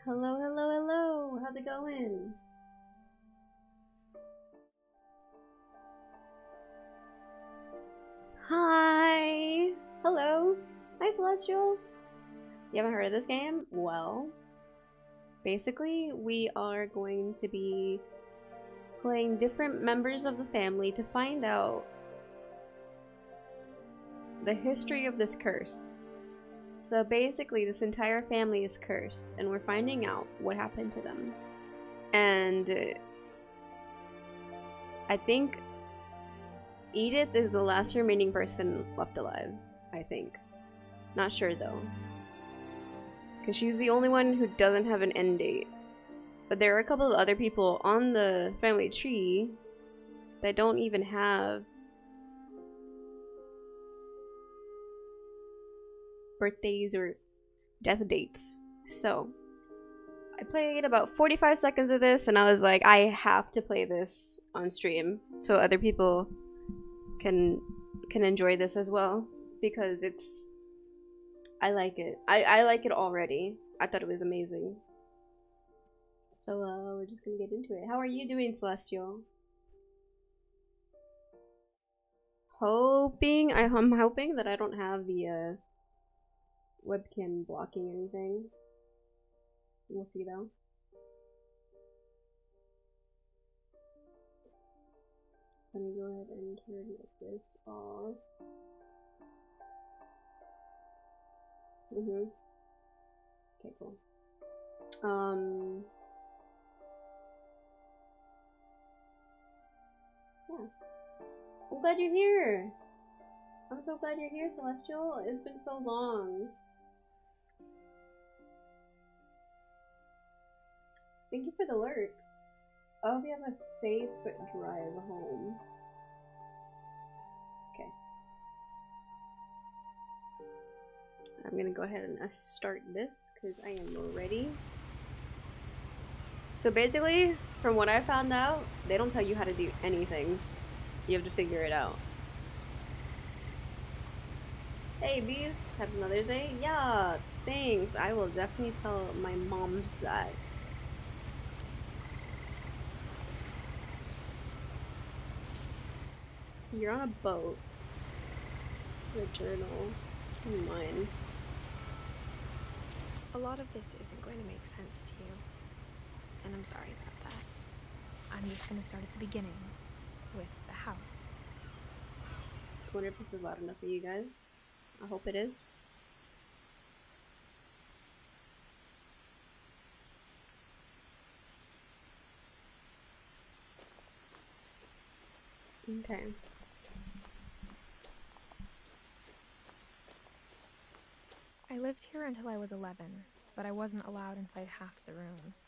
Hello, hello, hello. How's it going? Hi. Hello. Hi, Celestial. You haven't heard of this game? Well, basically, we are going to be playing different members of the family to find out the history of this curse. So basically, this entire family is cursed, and we're finding out what happened to them. And I think Edith is the last remaining person left alive, I think. Not sure though. Because she's the only one who doesn't have an end date. But there are a couple of other people on the family tree that don't even have birthdays or death dates. So, I played about 45 seconds of this and I was like, I have to play this on stream so other people can enjoy this as well, because I like it. I like it already. I thought it was amazing. So we're just gonna get into it. How are you doing, Celestial? I'm hoping that I don't have the webcam blocking anything. We'll see though. Let me go ahead and turn this off. Okay, cool. Yeah. I'm glad you're here. I'm so glad you're here, Celestial. It's been so long. Thank you for the lurk. I hope you have a safe drive home. Okay. I'm gonna go ahead and start this because I am ready. So basically, from what I found out, they don't tell you how to do anything. You have to figure it out. Hey bees, happy Mother's Day? Yeah, thanks. I will definitely tell my moms that. You're on a boat. The journal. Mine. A lot of this isn't going to make sense to you, and I'm sorry about that. I'm just going to start at the beginning, with the house. I wonder if this is loud enough for you guys. I hope it is. Okay. I lived here until I was 11, but I wasn't allowed inside half the rooms.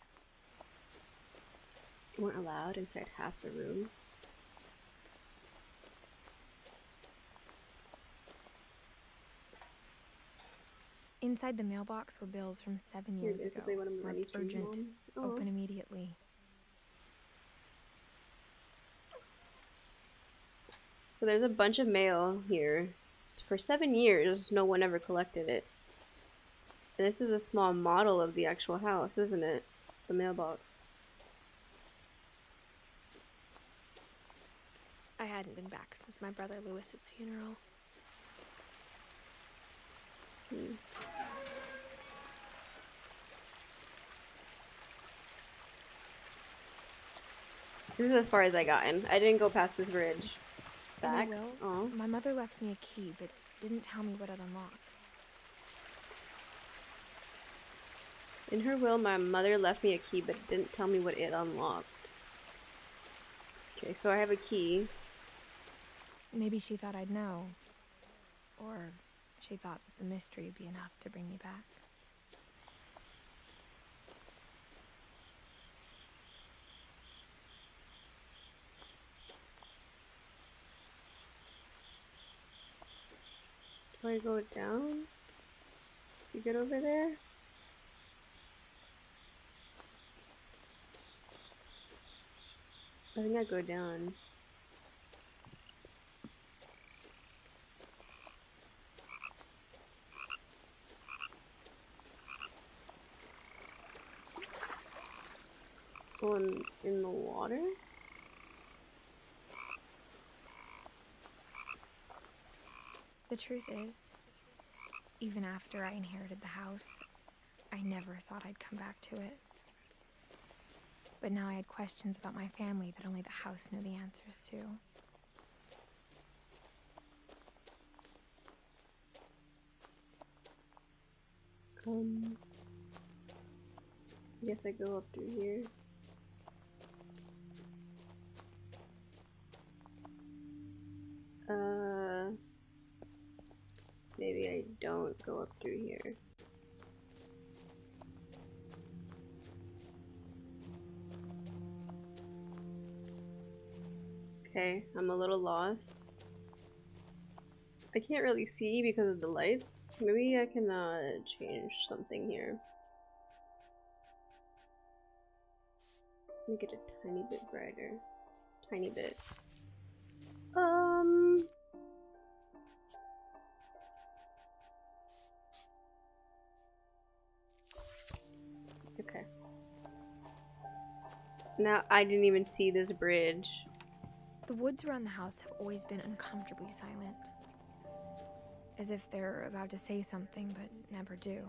You weren't allowed inside half the rooms? Inside the mailbox were bills from 7 years ago, marked urgent, open immediately. So there's a bunch of mail here. For 7 years, no one ever collected it. And this is a small model of the actual house, isn't it? The mailbox. I hadn't been back since my brother Lewis's funeral. This is as far as I gotten. I didn't go past this bridge. In my will, my mother left me a key, but didn't tell me what it unlocked. In her will, my mother left me a key, but didn't tell me what it unlocked. Okay, so I have a key. Maybe she thought I'd know. Or she thought that the mystery would be enough to bring me back. Do I go down? You get over there? I think I go down. Going in the water? The truth is, even after I inherited the house, I never thought I'd come back to it. But now I had questions about my family that only the house knew the answers to. I guess I go up through here. Maybe I don't go up through here. Okay, I'm a little lost. I can't really see because of the lights. Maybe I can change something here. Make it a tiny bit brighter. Tiny bit. Okay. Now I didn't even see this bridge. The woods around the house have always been uncomfortably silent. As if they're about to say something, but never do.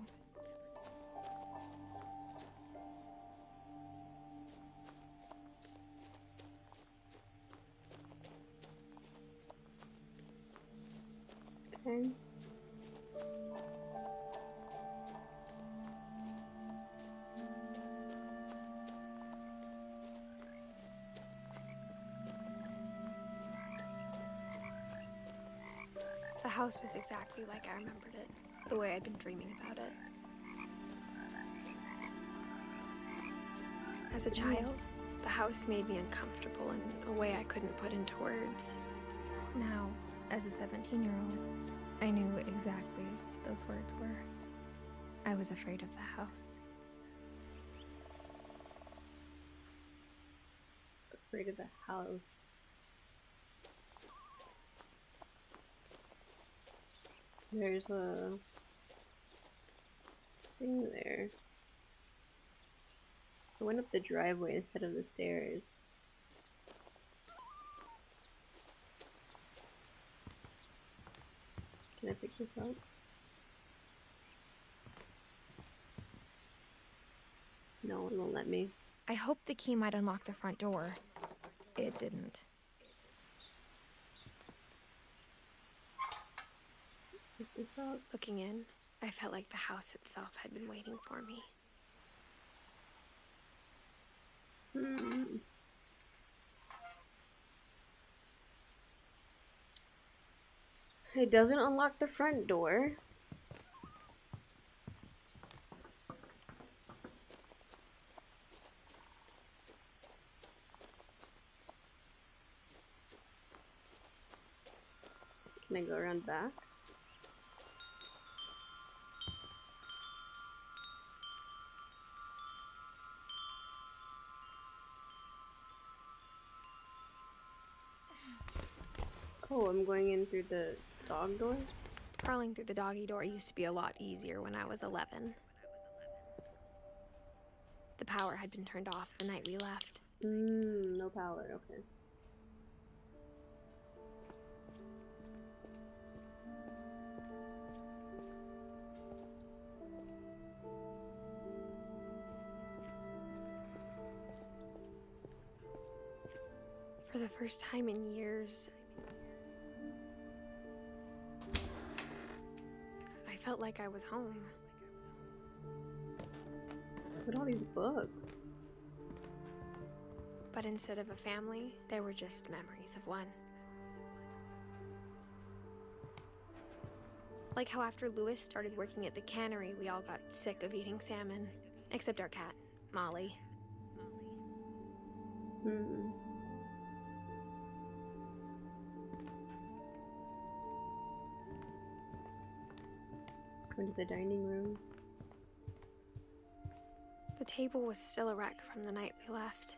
Okay. The house was exactly like I remembered it, the way I'd been dreaming about it. As a child, the house made me uncomfortable in a way I couldn't put into words. Now, as a 17-year-old, I knew exactly what those words were. I was afraid of the house. Afraid of the house. There's a thing there. I went up the driveway instead of the stairs. Can I pick this up? No, it won't let me. I hoped the key might unlock the front door. It didn't. Pick this up. Looking in, I felt like the house itself had been waiting for me. It doesn't unlock the front door. Can I go around back? Oh, I'm going in through the dog door? Crawling through the doggy door used to be a lot easier when I was 11. The power had been turned off the night we left. No power, okay. For the first time in years, I felt like I was home. Look at all these books. But instead of a family, there were just memories of one. Like how after Lewis started working at the cannery, we all got sick of eating salmon. Except our cat, Molly. Going to the dining room. The table was still a wreck from the night we left.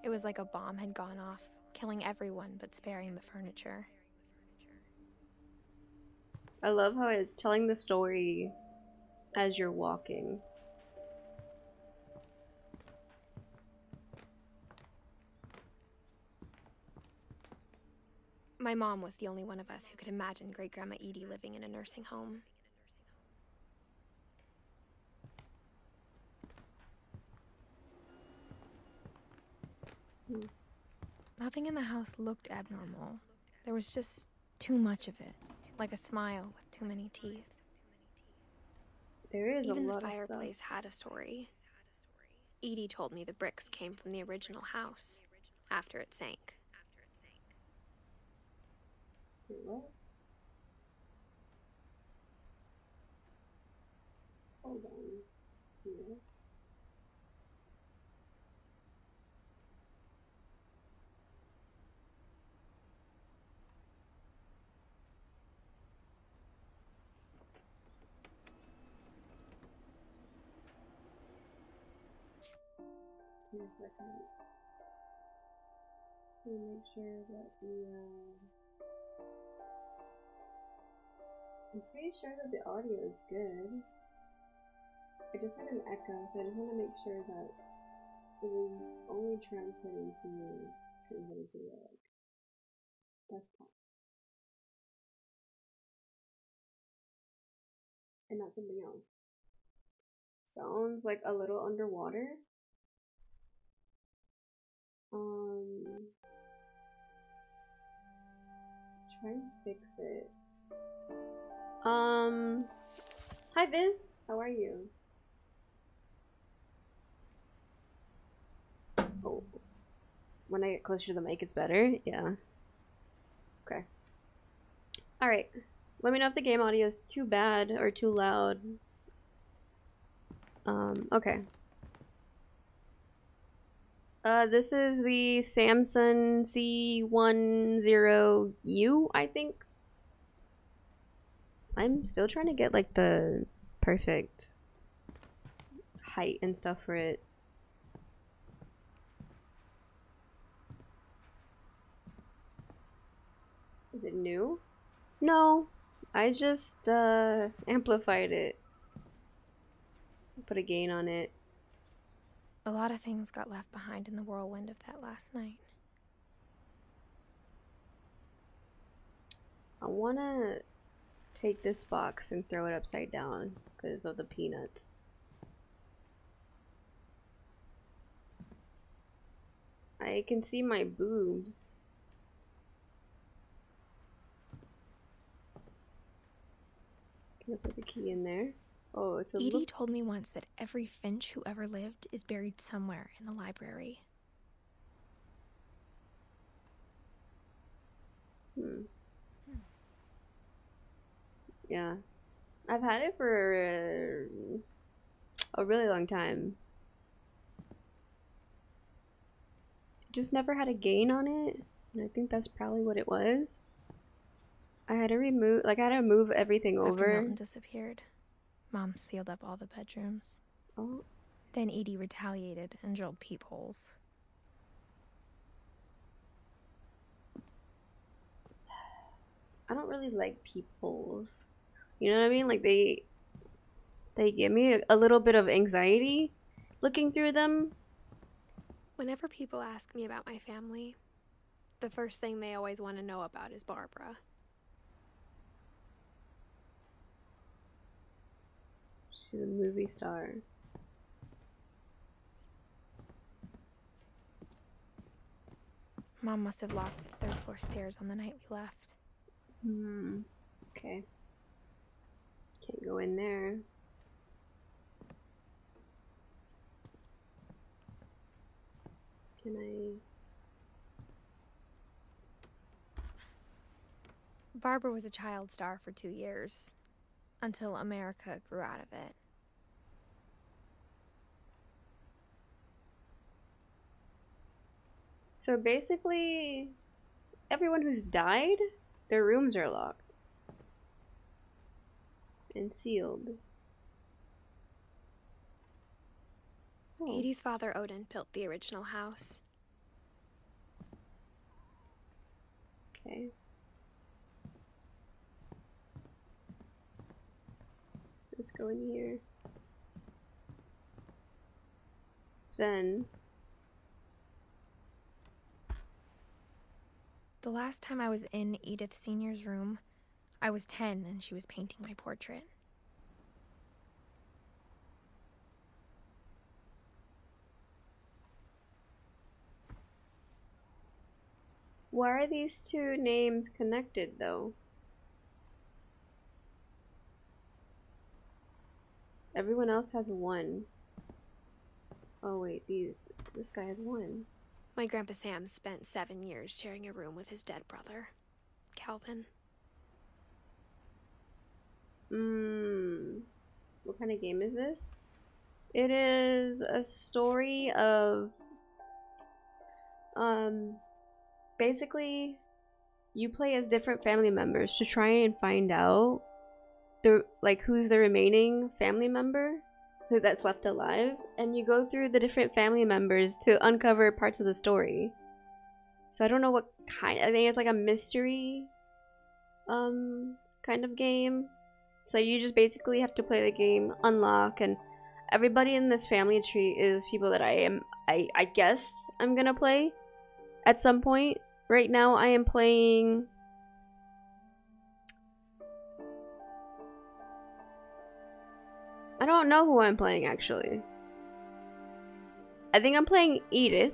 It was like a bomb had gone off, killing everyone but sparing the furniture. I love how it's telling the story as you're walking. My mom was the only one of us who could imagine Great-Grandma Edie living in a nursing home. Nothing in the house looked abnormal. There was just too much of it, like a smile with too many teeth. There is Even a the lot fireplace of had a story. Edie told me the bricks came from the original house, after it sank. What? Hold on. Yeah. Give me a second. Let me make sure that I'm pretty sure that the audio is good. I just had an echo, so I just want to make sure that it was only translating to the desktop. And not something else. Sounds like a little underwater. Try and fix it. Hi Viz, how are you? Oh, when I get closer to the mic, it's better. Yeah. Okay. All right. Let me know if the game audio is too bad or too loud. Okay. This is the Samsung C10U, I think. I'm still trying to get like the perfect height and stuff for it. Is it new? No, I just amplified it. Put a gain on it. A lot of things got left behind in the whirlwind of that last night. I wanna take this box and throw it upside down because of the peanuts. I can see my boobs. Can I put the key in there? Oh, it's a Edie told me once that every Finch who ever lived is buried somewhere in the library. Yeah. I've had it for a really long time. Just never had a gain on it, and I think that's probably what it was. I had to move everything over. After Milton disappeared, Mom sealed up all the bedrooms. Oh. Then Edie retaliated and drilled peepholes. I don't really like peepholes. You know what I mean? Like they give me a little bit of anxiety looking through them. Whenever people ask me about my family, the first thing they always want to know about is Barbara. She's a movie star. Mom must have locked the third floor stairs on the night we left. Okay. Can't go in there. Can I? Barbara was a child star for 2 years, until America grew out of it. So basically, everyone who's died, their rooms are locked and sealed. Oh. Edie's father, Odin, built the original house. Okay. Let's go in here. Sven. The last time I was in Edith Sr.'s room, I was 10 and she was painting my portrait. Why are these two names connected, though? Everyone else has one. Oh wait, this guy has one. My Grandpa Sam spent 7 years sharing a room with his dead brother, Calvin. What kind of game is this? It is a story of, basically, you play as different family members to try and find out who's the remaining family member that's left alive, and you go through the different family members to uncover parts of the story. So I don't know what kind. I think it's like a mystery kind of game. So you just basically have to play the game, unlock, and everybody in this family tree is people that I guess I'm gonna play at some point. Right now I am playing I don't know who I'm playing, actually. I think I'm playing Edith,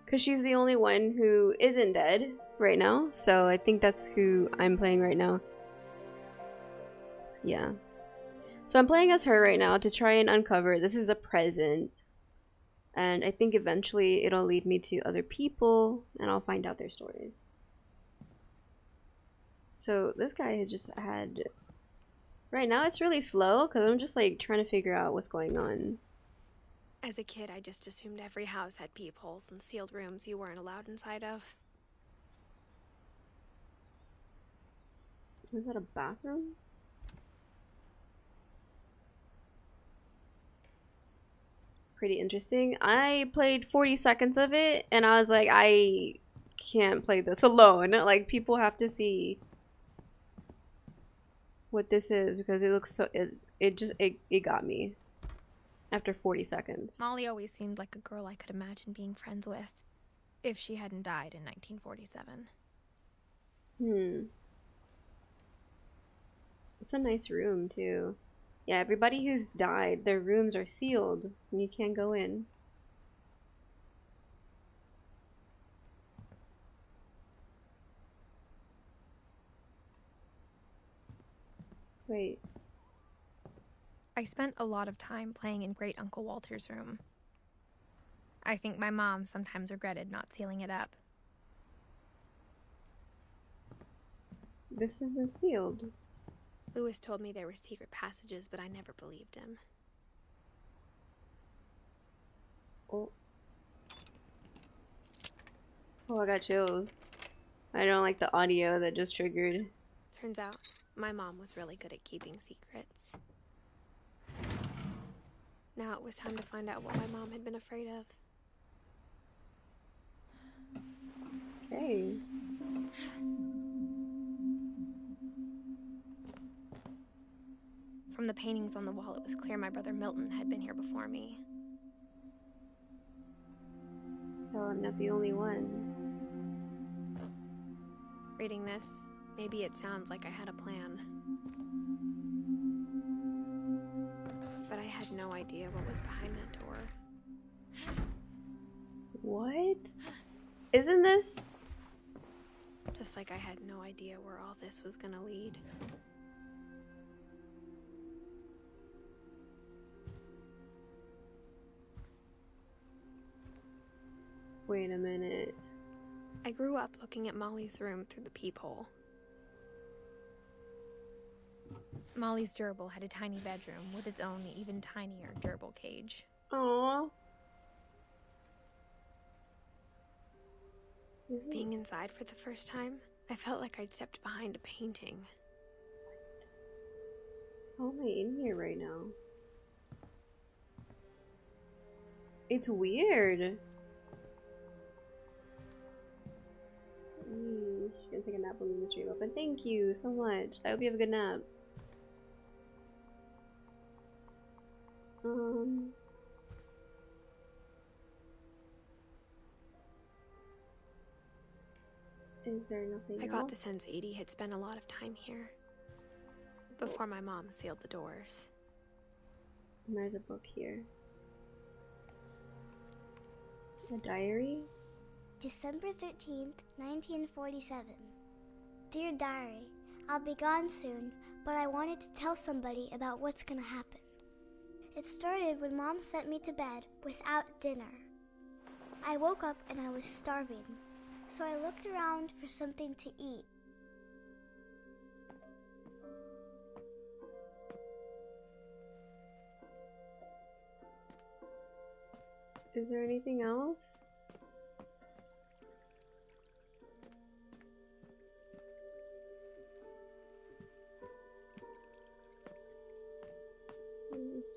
because she's the only one who isn't dead right now, so I think that's who I'm playing right now. Yeah. So I'm playing as her right now to try and uncover. This is the present, and I think eventually it'll lead me to other people, and I'll find out their stories. So this guy has just had... Right now it's really slow because I'm just like trying to figure out what's going on. As a kid, I just assumed every house had peepholes and sealed rooms you weren't allowed inside of. Is that a bathroom? Pretty interesting. I played 40 seconds of it and I was like, I can't play this alone. Like, people have to see what this is because it looks so it got me after 40 seconds. Molly always seemed like a girl I could imagine being friends with if she hadn't died in 1947. It's a nice room too. Yeah, everybody who's died, their rooms are sealed and you can't go in. Wait. I spent a lot of time playing in Great Uncle Walter's room. I think my mom sometimes regretted not sealing it up. This isn't sealed. Lewis told me there were secret passages, but I never believed him. Oh, I got chills. I don't like the audio that just triggered. Turns out, my mom was really good at keeping secrets. Now it was time to find out what my mom had been afraid of. Okay. From the paintings on the wall, it was clear my brother Milton had been here before me. So I'm not the only one. Reading this, maybe it sounds like I had a plan. But I had no idea what was behind that door. What? Isn't this? Just like I had no idea where all this was gonna lead. Wait a minute. I grew up looking at Molly's room through the peephole. Molly's gerbil had a tiny bedroom with its own even tinier gerbil cage. Aww. Being inside for the first time, I felt like I'd stepped behind a painting. How am I in here right now? It's weird. She's gonna take a nap when the stream open. Thank you so much. I hope you have a good nap. Is there nothing I else? got the sense Edie had spent a lot of time here before my mom sealed the doors. And there's a book here. A diary? December 13th, 1947. Dear Diary, I'll be gone soon, but I wanted to tell somebody about what's gonna happen. It started when Mom sent me to bed without dinner. I woke up and I was starving, so I looked around for something to eat. Is there anything else?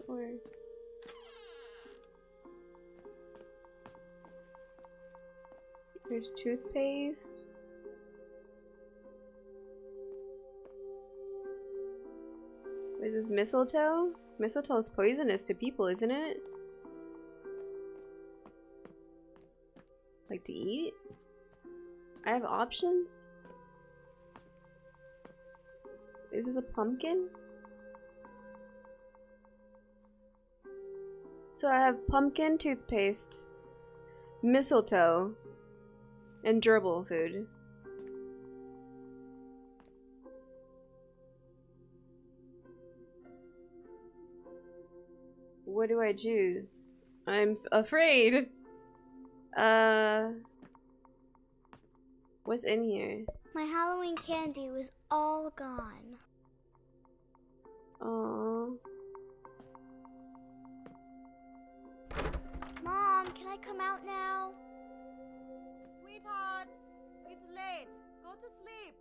Or there's toothpaste. What is this, mistletoe? Mistletoe is poisonous to people, isn't it? Like to eat? I have options? Is this a pumpkin? So I have pumpkin, toothpaste, mistletoe, and gerbil food. What do I choose? I'm afraid. What's in here? My Halloween candy was all gone. Aww. Mom, can I come out now? Sweetheart, it's late. Go to sleep.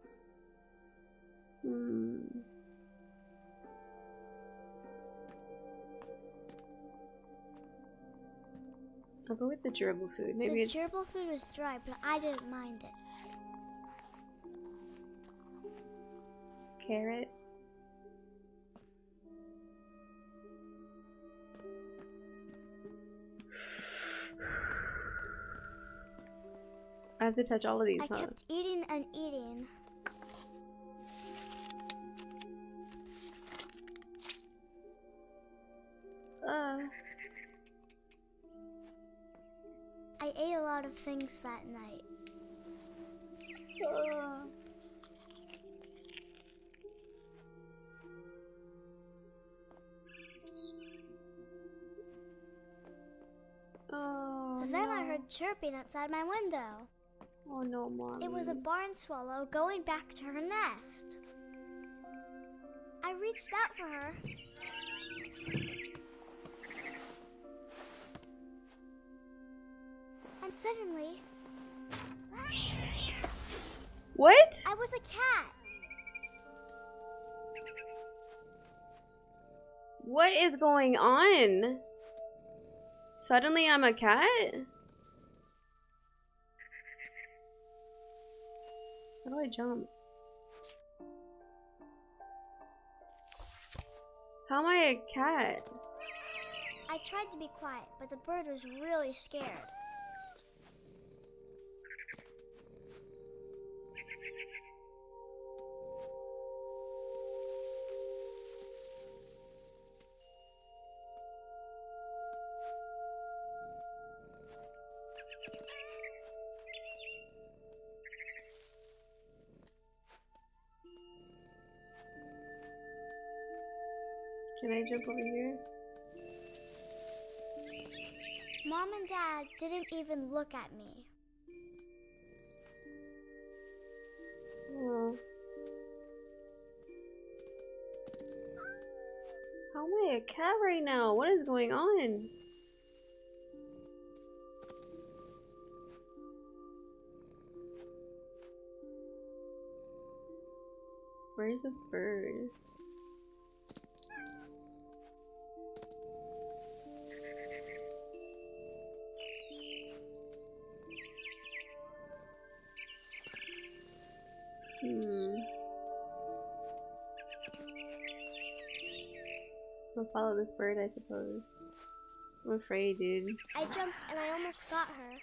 I'll go with the gerbil food. Maybe The it's gerbil food was dry, but I didn't mind it. carrot. I have to touch all of these, I huh? kept eating and eating. I ate a lot of things that night. Oh, Then I no. heard chirping outside my window. Oh no, Mommy. It was a barn swallow going back to her nest. I reached out for her. And suddenly, What? I was a cat. What is going on? Suddenly I'm a cat? How do I jump? How am I a cat? I tried to be quiet, but the bird was really scared. Can I jump over here? Mom and Dad didn't even look at me. Oh. How am I a cat right now? What is going on? Where is this bird? I'll follow this bird, I suppose. I'm afraid, dude. I jumped and I almost got her.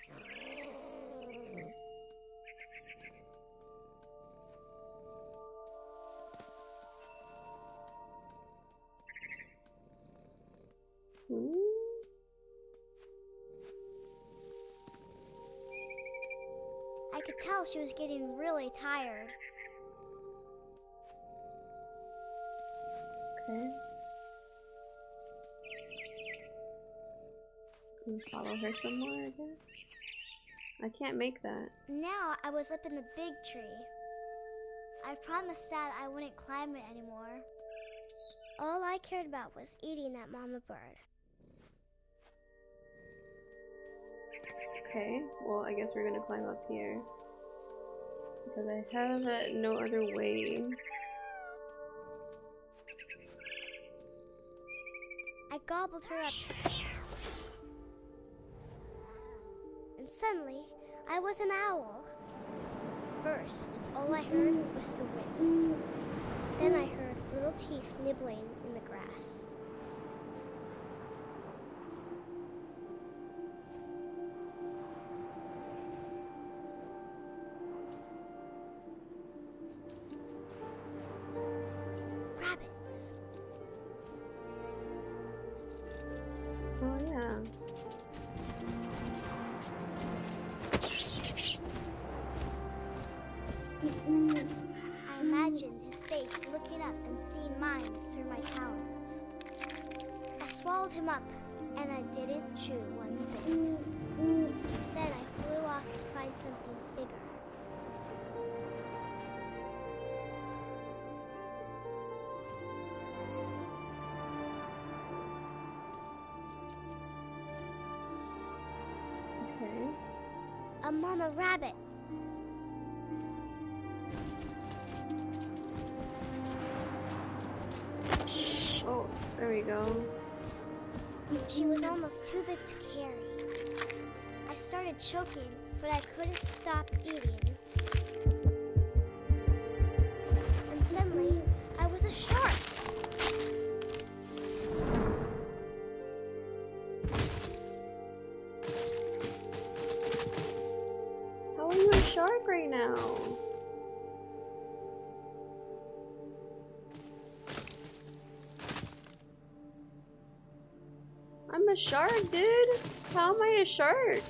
tell she was getting really tired. Okay. Can you follow her somewhere, I guess? I can't make that. Now I was up in the big tree. I promised Dad I wouldn't climb it anymore. All I cared about was eating that mama bird. Okay, well, I guess we're gonna climb up here. Because I have no other way. I gobbled her up. And suddenly, I was an owl. First, all I heard was the wind. Then I heard little teeth nibbling in the grass. Rabbits. Oh, yeah. I imagined his face looking up and seeing mine through my talons. I swallowed him up, and I didn't chew one bit. Then I flew off to find something bigger. Okay. A mama rabbit. Oh, there we go. She was almost too big to carry. I started choking, but I couldn't stop eating. And suddenly, I was a shark. How are you a shark right now? I'm a shark, dude. How am I a shark?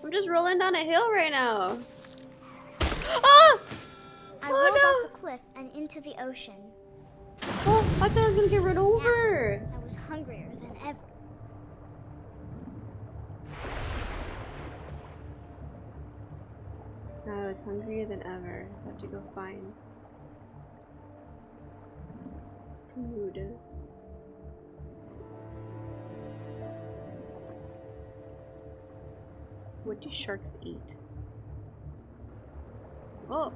I'm just rolling down a hill right now. Ah! I rolled off the cliff and into the ocean. Oh, I thought I was gonna get run over. Now, I was hungrier than ever. I was hungrier than ever. I have to go find food. What do sharks eat? Oh!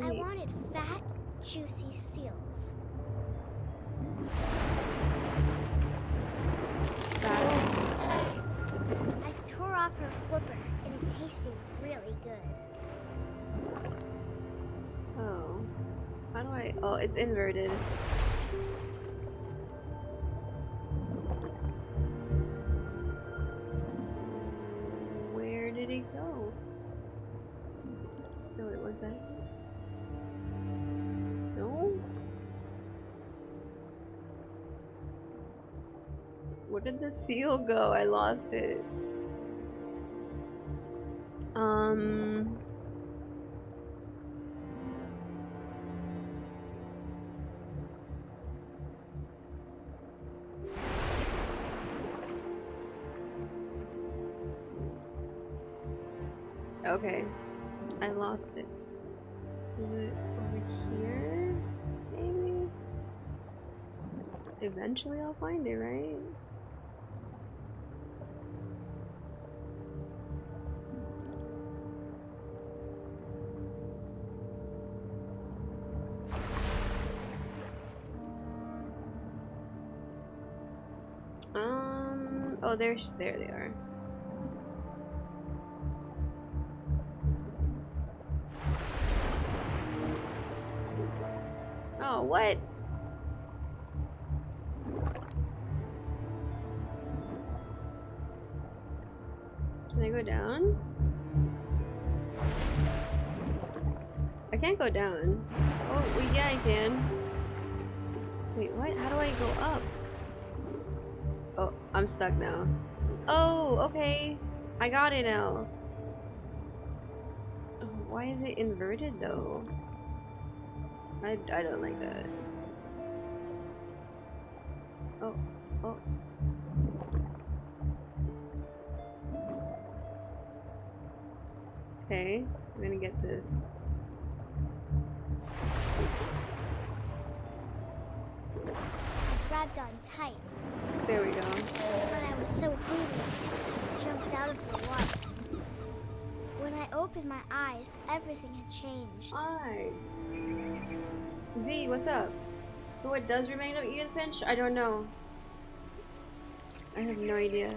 I Wait. wanted fat, juicy seals. That's... I tore off her flipper, and it tasted really good. Oh. How do I... Oh, it's inverted. Where did it go? No, it was that. No? Where did the seal go? I lost it. Okay, I lost it. Is it over here? Maybe? Eventually I'll find it, right? Oh, there they are. Oh, what? Can I go down? I can't go down. Oh, well, yeah, I can. Wait, what? How do I go up? Oh. I'm stuck now. Oh, okay. I got it now. Oh, why is it inverted though? I don't like that. Oh, oh. Okay, I'm gonna get this. I grabbed on tight. There we go. But I was so hungry, I jumped out of the water. When I opened my eyes, everything had changed. Hi. Z, what's up? So what does remain of Edith Finch? I don't know. I have no idea.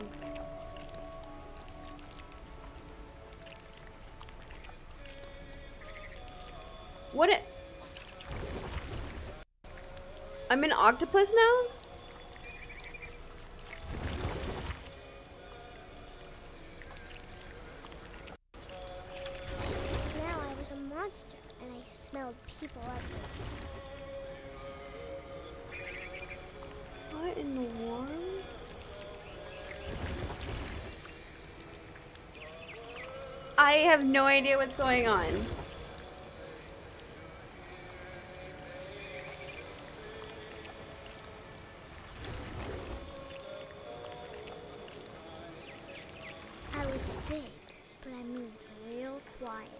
What it? I'm an octopus now? Now I was a monster, and I smelled people everywhere. What in the world? I have no idea what's going on. I was big, but I moved real quiet.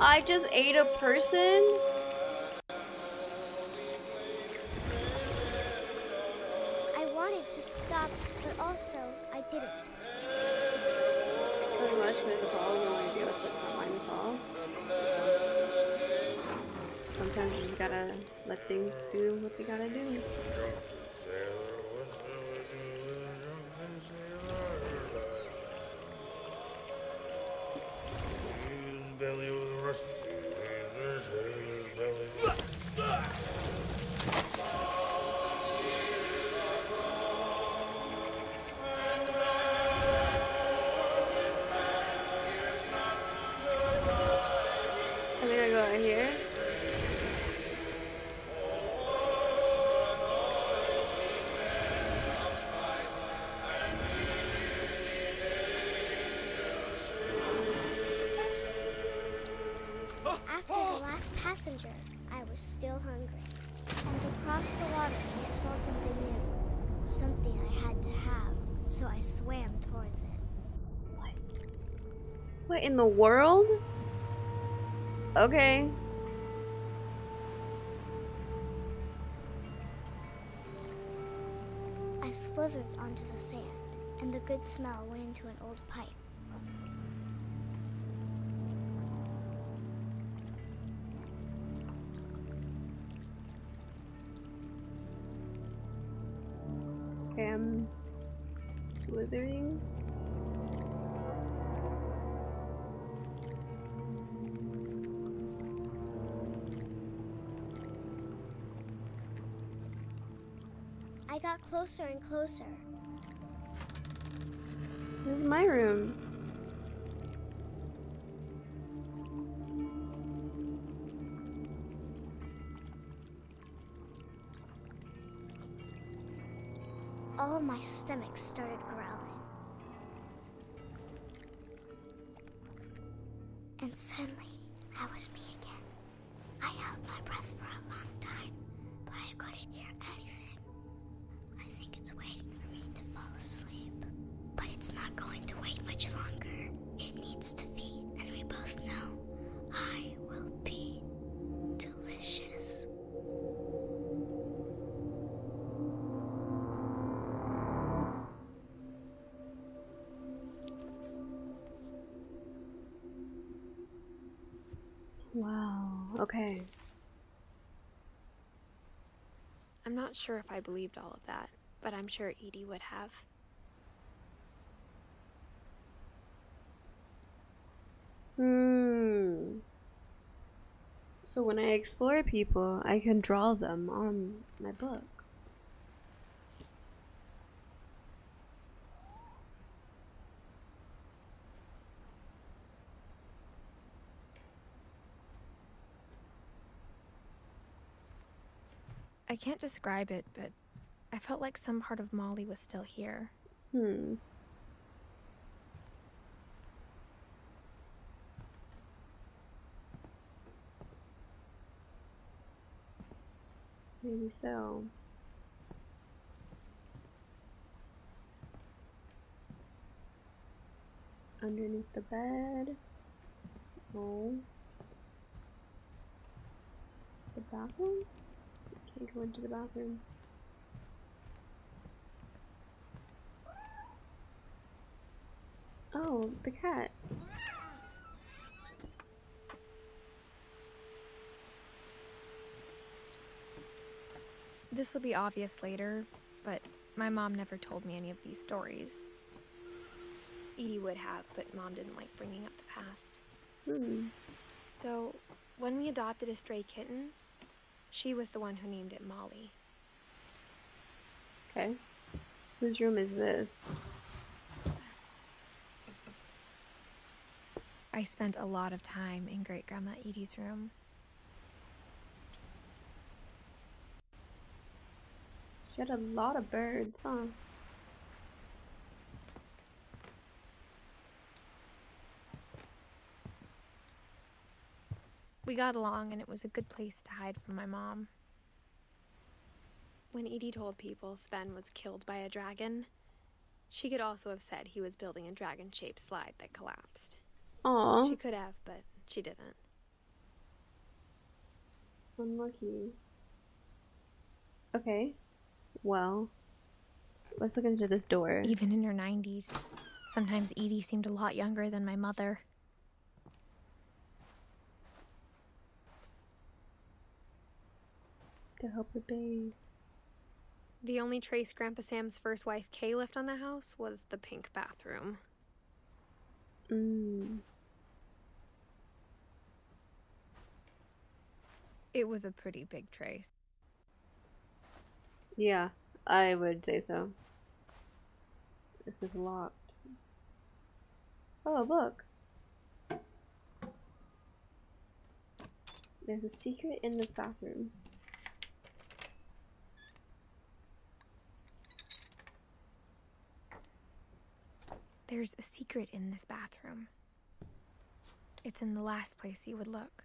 I just ate a person? I wanted to stop, but also I didn't. Pretty much, there's a problem, no idea what the problem is all. Sometimes you just gotta let things do what they gotta do. I think I go right here. After the last passenger, I was still hungry. And across the water, I smelled something new. Something I had to have, so I swam towards it. What in the world? Okay. I slithered onto the sand, and the good smell went into an old pipe. Okay, I'm slithering. I got closer and closer. This is my room. All of my stomach started growling. And suddenly, I was me again. I held my breath for a long time, but I couldn't hear anything. I think it's waiting for me to fall asleep. But it's not going to wait much longer. It needs to feed, and we both know I will be delicious. Wow, okay. I'm not sure if I believed all of that, but I'm sure Edie would have. So when I explore people, I can draw them on my book. I can't describe it, but I felt like some part of Molly was still here. Hmm. Maybe so. Underneath the bed. Oh. The bathroom? Can't go into the bathroom. Oh, the cat. This will be obvious later, but my mom never told me any of these stories. Edie would have, but Mom didn't like bringing up the past. Hmm. Though, when we adopted a stray kitten, she was the one who named it Molly. Okay. Whose room is this? I spent a lot of time in Great-Grandma Edie's room. She had a lot of birds, huh? We got along, and it was a good place to hide from my mom. When Edie told people Sven was killed by a dragon, she could also have said he was building a dragon-shaped slide that collapsed. Aww. She could have, but she didn't. Unlucky. Okay. Well, let's look into this door. Even in her 90s, sometimes Edie seemed a lot younger than my mother. To help her bathe. The only trace Grandpa Sam's first wife, Kay, left on the house was the pink bathroom. It was a pretty big trace. Yeah, I would say so. This is locked. Oh, look. There's a secret in this bathroom. There's a secret in this bathroom. It's in the last place you would look.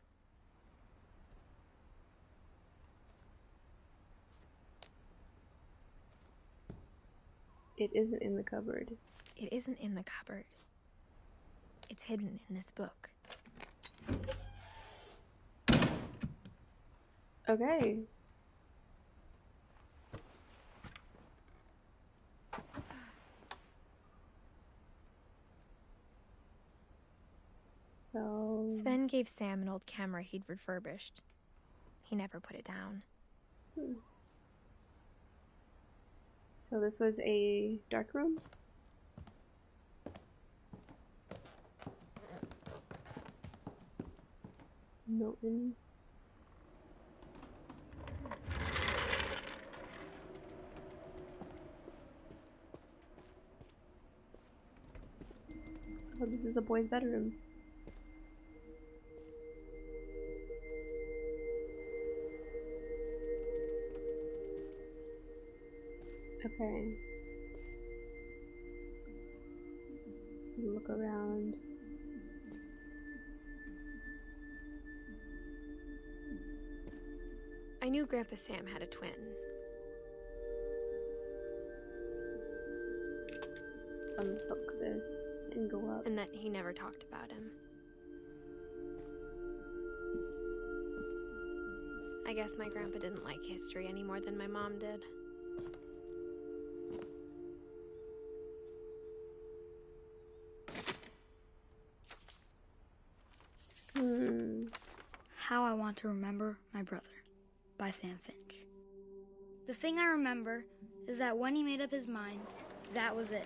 It isn't in the cupboard. It isn't in the cupboard. It's hidden in this book. Okay. So... Sven gave Sam an old camera he'd refurbished. He never put it down. So this was a dark room? Milton. Oh, this is the boys' bedroom. Okay. Look around. I knew Grandpa Sam had a twin. Unhook this and go up. And that he never talked about him. I guess my grandpa didn't like history any more than my mom did. How I Want to Remember My Brother by Sam Finch. The thing I remember is that when he made up his mind, that was it.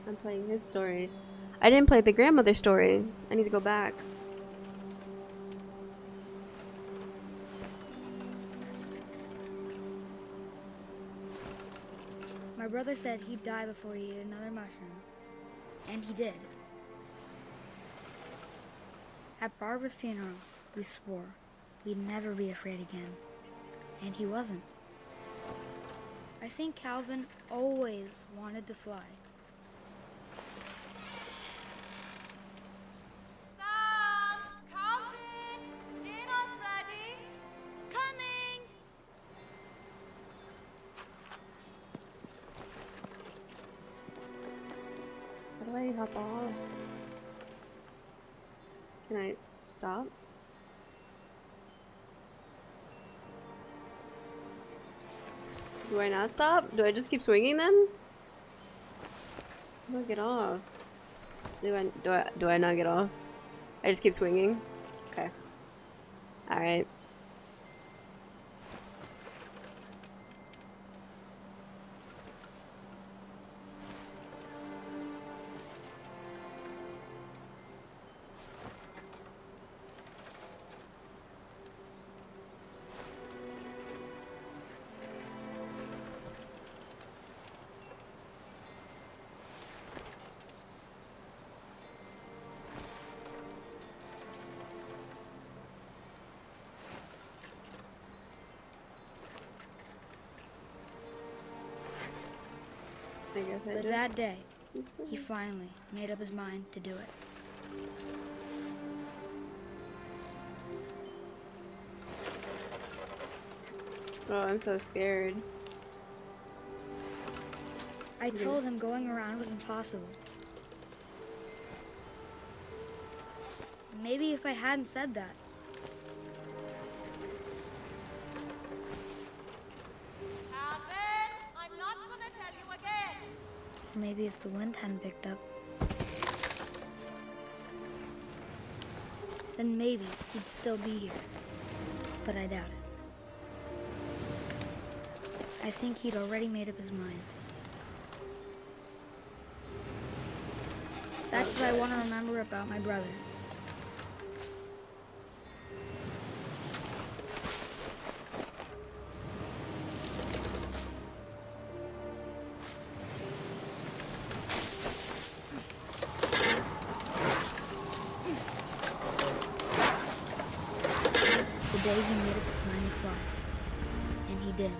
I'm playing his story. I didn't play the grandmother story. I need to go back. My brother said he'd die before he ate another mushroom, and he did. At Barbara's funeral, we swore we'd never be afraid again. And he wasn't. I think Calvin always wanted to fly. Sam! Calvin! Dinner's ready! Coming! How do I hop off? Can I stop? Do I not stop? Do I just keep swinging then? How do I get off? Do I not get off? I just keep swinging? Okay. Alright. I guess I But just... that day, he finally made up his mind to do it. Oh, I'm so scared. I told him going around was impossible. Maybe if I hadn't said that, Calvin! I'm not gonna tell you again! maybe if the wind hadn't picked up, then maybe he'd still be here. But I doubt it. I think he'd already made up his mind. That's what I want to remember about my brother. The day he made up his mind to fly. And he did.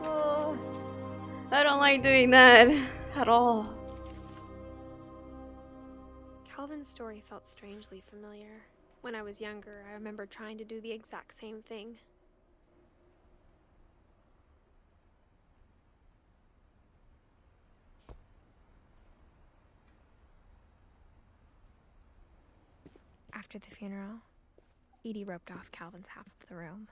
Oh, I don't like doing that at all. Calvin's story felt strangely familiar. When I was younger, I remember trying to do the exact same thing. After the funeral, Edie roped off Calvin's half of the room.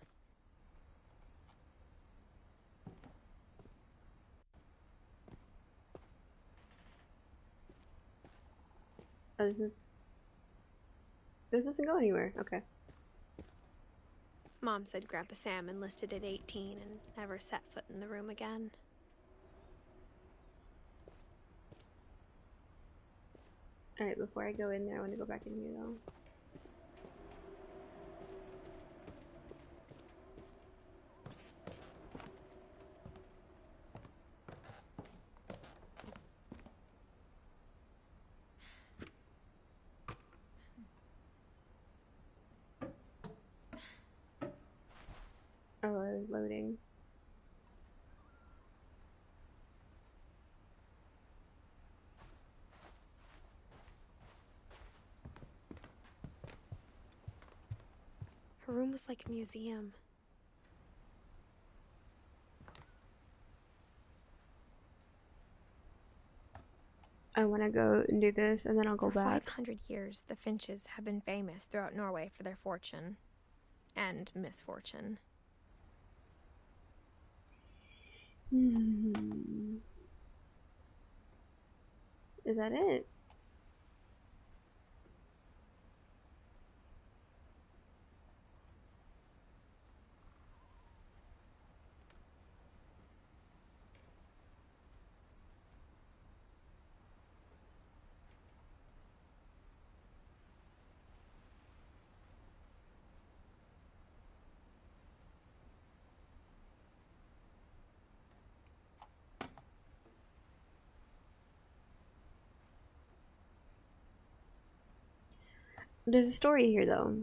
Oh, this doesn't go anywhere. Okay. Mom said Grandpa Sam enlisted at 18 and never set foot in the room again. Alright, before I go in there, I want to go back in here though. Oh, it was loading. Her room was like a museum. I want to go and do this, and then I'll go For back. 500 years, the Finches have been famous throughout Norway for their fortune and misfortune. Is that it? There's a story here, though.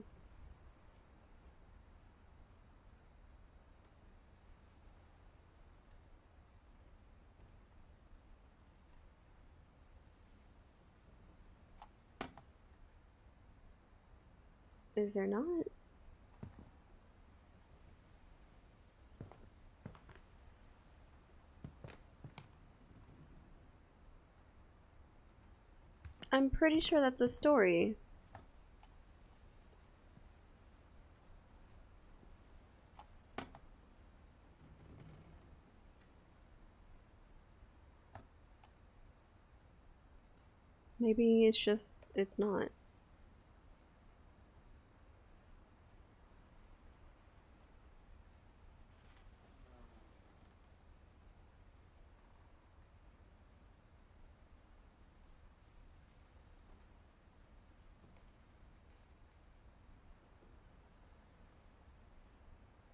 Is there not? I'm pretty sure that's a story. Maybe it's just, it's not.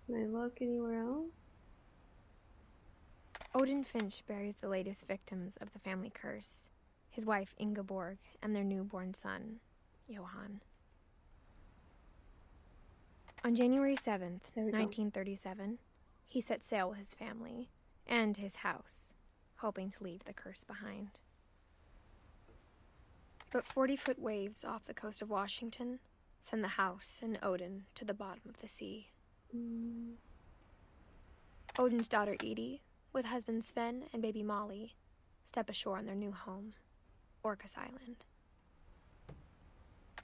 Can I look anywhere else? Odin Finch buries the latest victims of the family curse, his wife Ingeborg and their newborn son, Johann. On January 7th, 1937, he set sail with his family and his house, hoping to leave the curse behind. But 40-foot waves off the coast of Washington send the house and Odin to the bottom of the sea. Odin's daughter Edith, with husband Sven and baby Molly, step ashore on their new home, Orcas Island.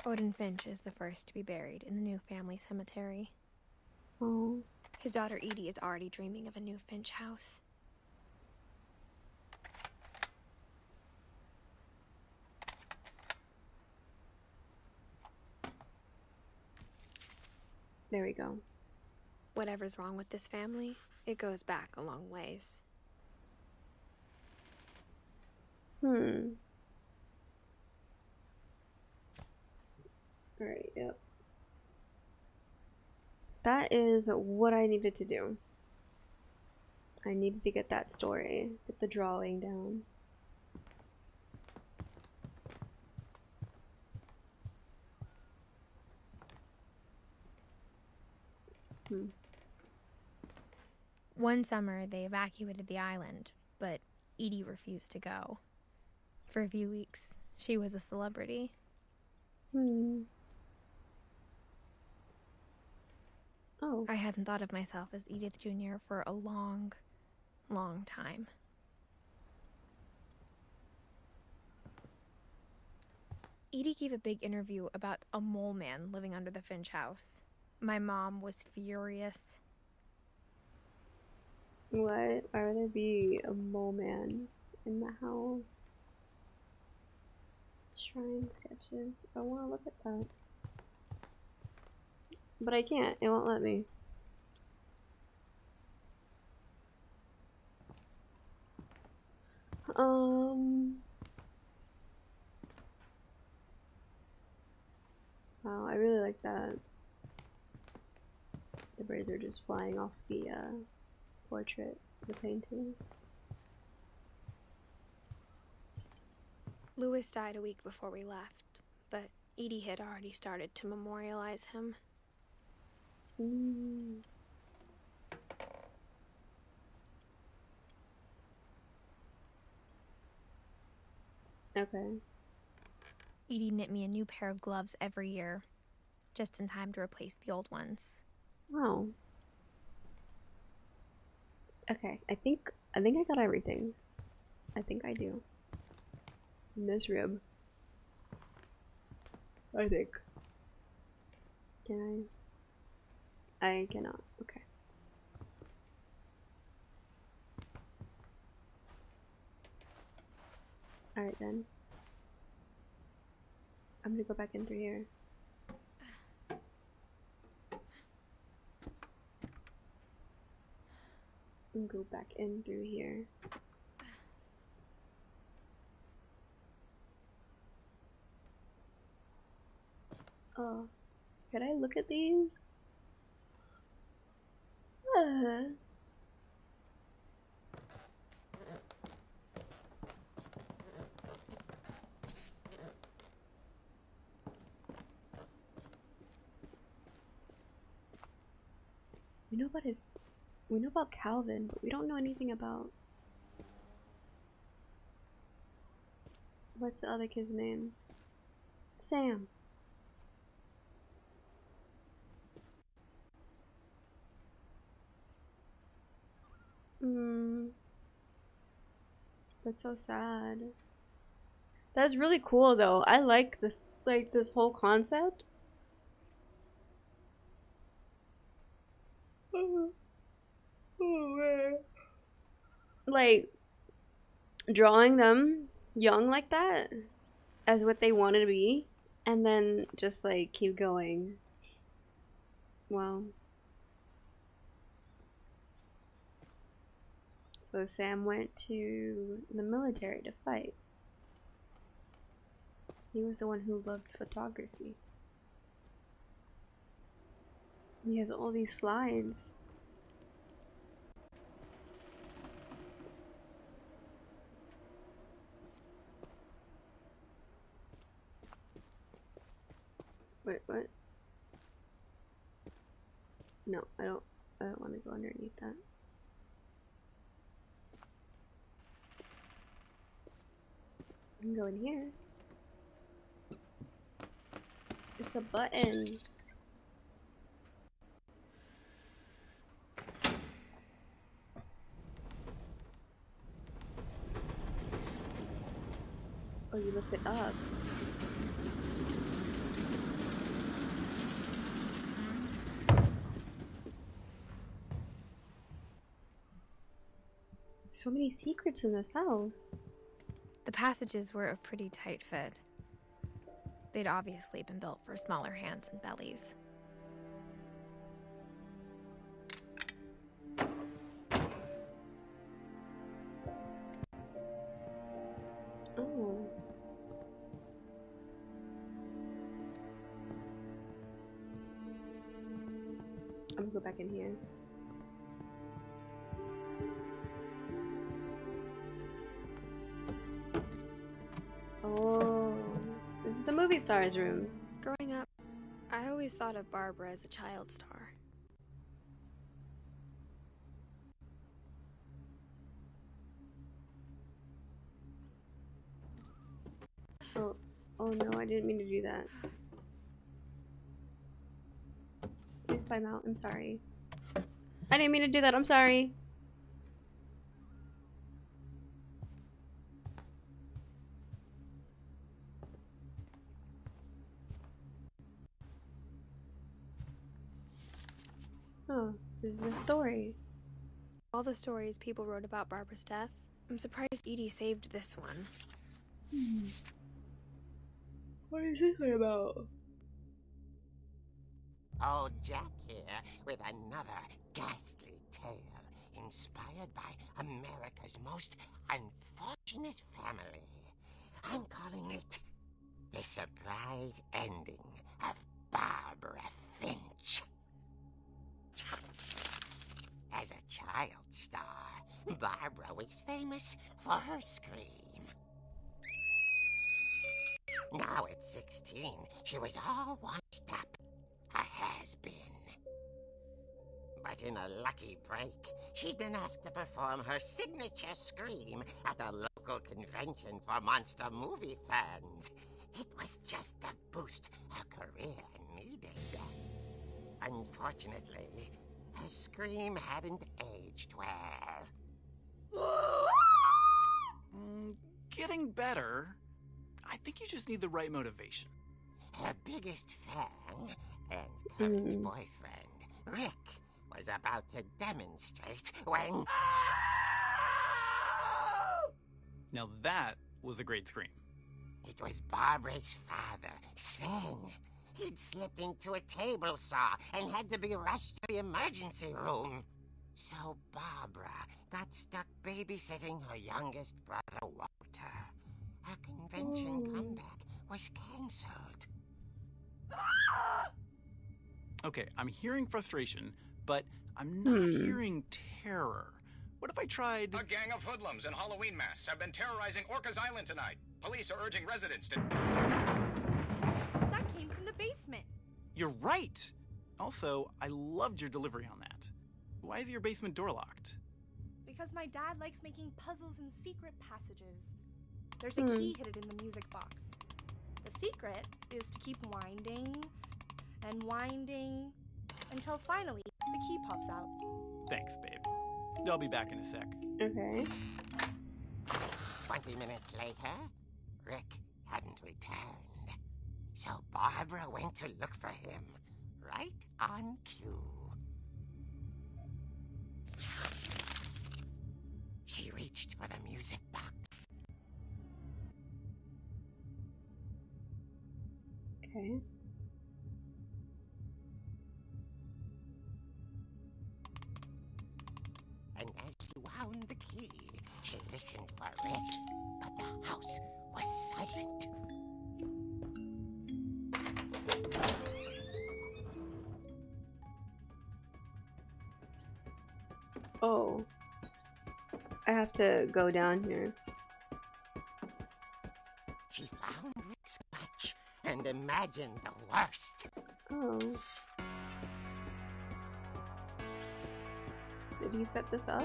Odin Finch is the first to be buried in the new family cemetery. Oh. His daughter Edie is already dreaming of a new Finch house. There we go. Whatever's wrong with this family, it goes back a long ways. Alright, yep. That is what I needed to do. I needed to get that story, get the drawing down. One summer, they evacuated the island, but Edie refused to go. For a few weeks, she was a celebrity. Oh. I hadn't thought of myself as Edith Jr. for a long, long time. Edie gave a big interview about a mole man living under the Finch house. My mom was furious. What? Why would there be a mole man in the house? Shrine sketches. I want to look at that. But I can't. It won't let me. Wow, I really like that. The birds are just flying off the portrait, the painting. Louis died a week before we left, but Edie had already started to memorialize him. Okay. Edie knit me a new pair of gloves every year, just in time to replace the old ones. Wow. Okay, I think I got everything. I think I do. In this rib. I think. Can I? I cannot. Okay. Alright then. I'm gonna go back in through here. And go back in through here. Oh, could I look at these? We know about we know about Calvin, but we don't know anything about... What's the other kid's name? Sam. That's so sad. That's really cool though. I like this, like, this whole concept. Like, drawing them young like that as what they wanted to be, and then just like keep going. Wow. So Sam went to the military to fight. He was the one who loved photography. He has all these slides. Wait, what? No, I don't want to go underneath that. I can go in here. It's a button. Oh, you lift it up. So many secrets in this house. The passages were a pretty tight fit. They'd obviously been built for smaller hands and bellies. Oh. I'm gonna go back in here. Oh, this is the movie star's room. Growing up, I always thought of Barbara as a child star. Oh no, I didn't mean to do that. Please climb out, I'm sorry. I didn't mean to do that, I'm sorry. Oh, this is a story. All the stories people wrote about Barbara's death, I'm surprised Edie saved this one. What is this one about? Old Jack here with another ghastly tale inspired by America's most unfortunate family. I'm calling it The Surprise Ending of Barbara Finch. As a child star, Barbara was famous for her scream. Now at 16, she was all washed up, a has-been. But in a lucky break, she'd been asked to perform her signature scream at a local convention for monster movie fans. It was just the boost her career needed. Unfortunately, her scream hadn't aged well. Getting better. I think you just need the right motivation. Her biggest fan and current boyfriend, Rick, was about to demonstrate when... Now that was a great scream. It was Barbara's father, Sven. He'd slipped into a table saw and had to be rushed to the emergency room. So Barbara got stuck babysitting her youngest brother, Walter. Her convention comeback was cancelled. Okay, I'm hearing frustration, but I'm not hearing terror. What if I tried... A gang of hoodlums in Halloween masks have been terrorizing Orcas Island tonight. Police are urging residents to... That came from the basement. You're right! Also, I loved your delivery on that. Why is your basement door locked? Because my dad likes making puzzles and secret passages. There's a key hidden in the music box. The secret is to keep winding and winding until finally the key pops out. Thanks, babe. I'll be back in a sec. Okay. 20 minutes later, Rick hadn't returned. So Barbara went to look for him, right on cue. She reached for the music box. Okay. And as she wound the key, she listened for Rick, but the house was silent. Oh. I have to go down here. She found Rick's scratch and imagined the worst. Oh. Did he set this up?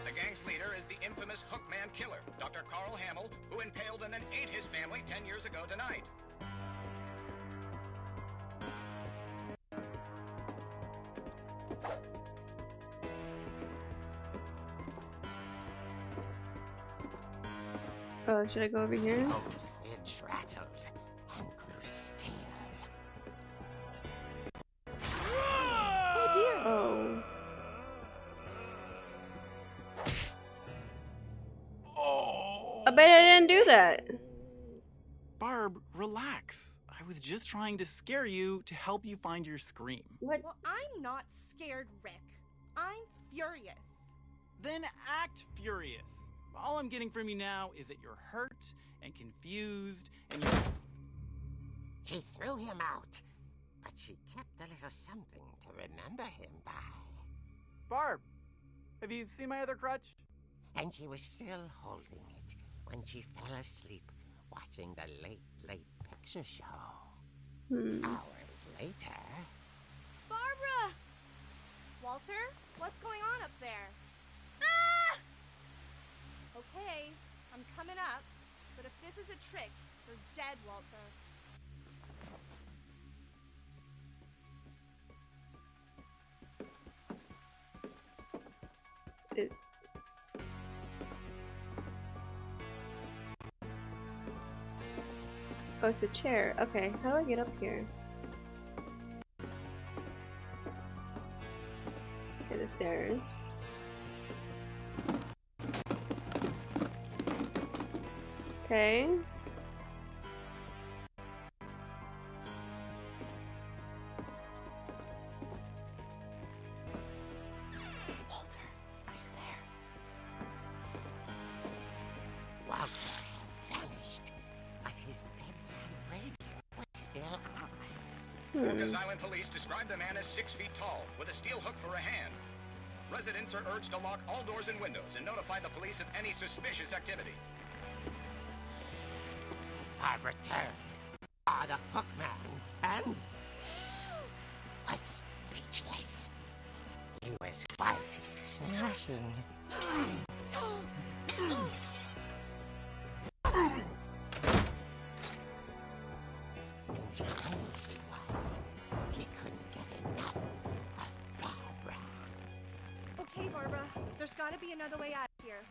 The gang's leader is the infamous Hookman killer, Dr. Carl Hamill, who impaled and then ate his family 10 years ago tonight. Oh, should I go over here? Old Finch rattled and grew still. Oh dear! Oh. Oh! I bet I didn't do that. Barb, relax. I was just trying to scare you to help you find your scream. What? Well, I'm not scared, Rick. I'm furious. Then act furious. All I'm getting from you now is that you're hurt and confused and you're... She threw him out, but she kept a little something to remember him by. Barb, have you seen my other crutch? And she was still holding it when she fell asleep watching the late picture show. Hours later... Barbara! Walter, what's going on up there? Ah! Okay, I'm coming up, but if this is a trick, you're dead, Walter. Oh, it's a chair. Okay, how do I get up here? Okay, the stairs. Okay. Walter, are you there? Walter had vanished, but his bedside radio was still on. Orcas Island police describe the man as 6 feet tall, with a steel hook for a hand. Residents are urged to lock all doors and windows and notify the police of any suspicious activity. Barbara turned, saw the Hookman, and was speechless. He was quite smashing. And there he was. He couldn't get enough of Barbara. Okay, Barbara, there's gotta be another way out of here.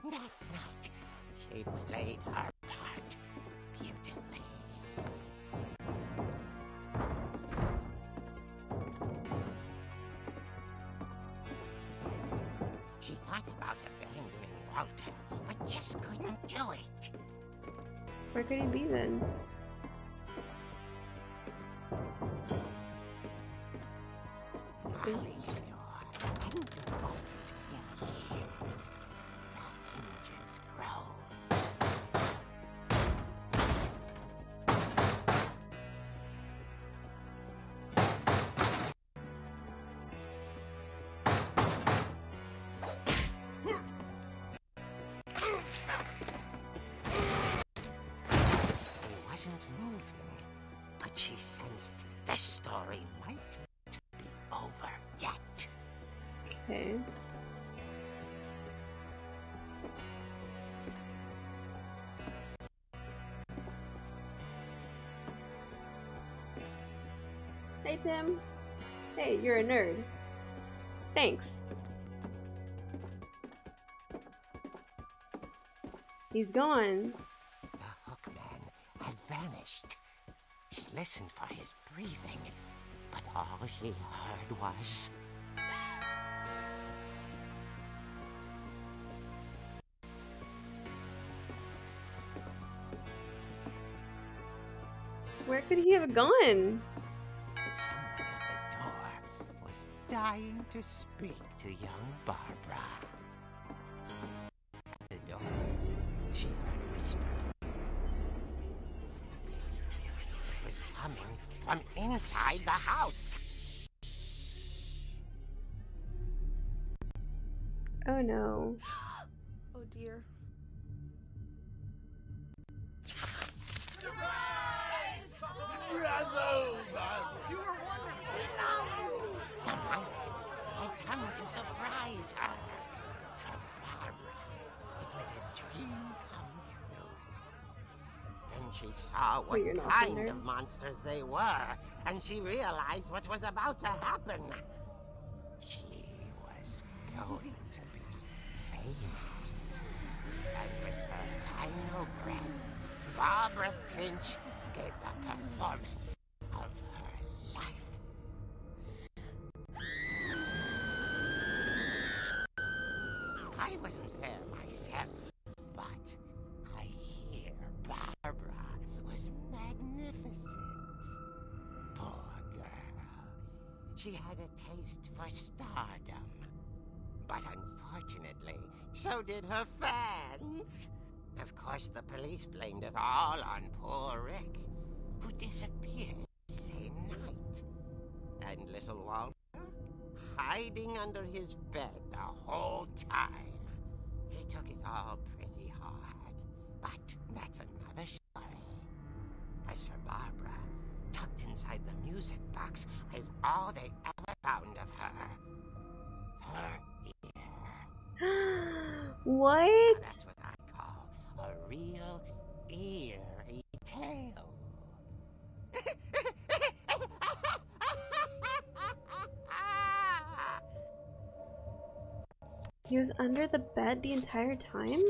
That night, she played her part beautifully. She thought about abandoning Walter, but just couldn't do it. Where could he be then? Molly's door hadn't been opened in years. The hinges grow. she sensed the story might not be over yet. Okay. Hey, Tim. Hey, you're a nerd. Thanks. He's gone. The hookman had vanished. She listened for his breathing, but all she heard was... Where could he have gone? Someone at the door was dying to speak to young Barbara. At the door, she heard whispering. It was coming from inside the house. Oh no. Oh dear. The monsters had come to surprise her. For Barbara, it was a dream come true. Then she saw what you're not kind there. of monsters they were, and she realized what was about to happen. She was going to be famous. And with her final breath, Barbara Finch gave the performance of her life. I wasn't there myself, but I hear Barbara was magnificent. Poor girl. She had a taste for stardom. But unfortunately, so did her fans. Of course, the police blamed it all on poor Rick, who disappeared the same night. And little Walter, hiding under his bed the whole time. He took it all pretty hard, but that's another story. As for Barbara, tucked inside the music box is all they ever found of her. Her ear. What? Now that's what I call a real eerie tale. He was under the bed the entire time?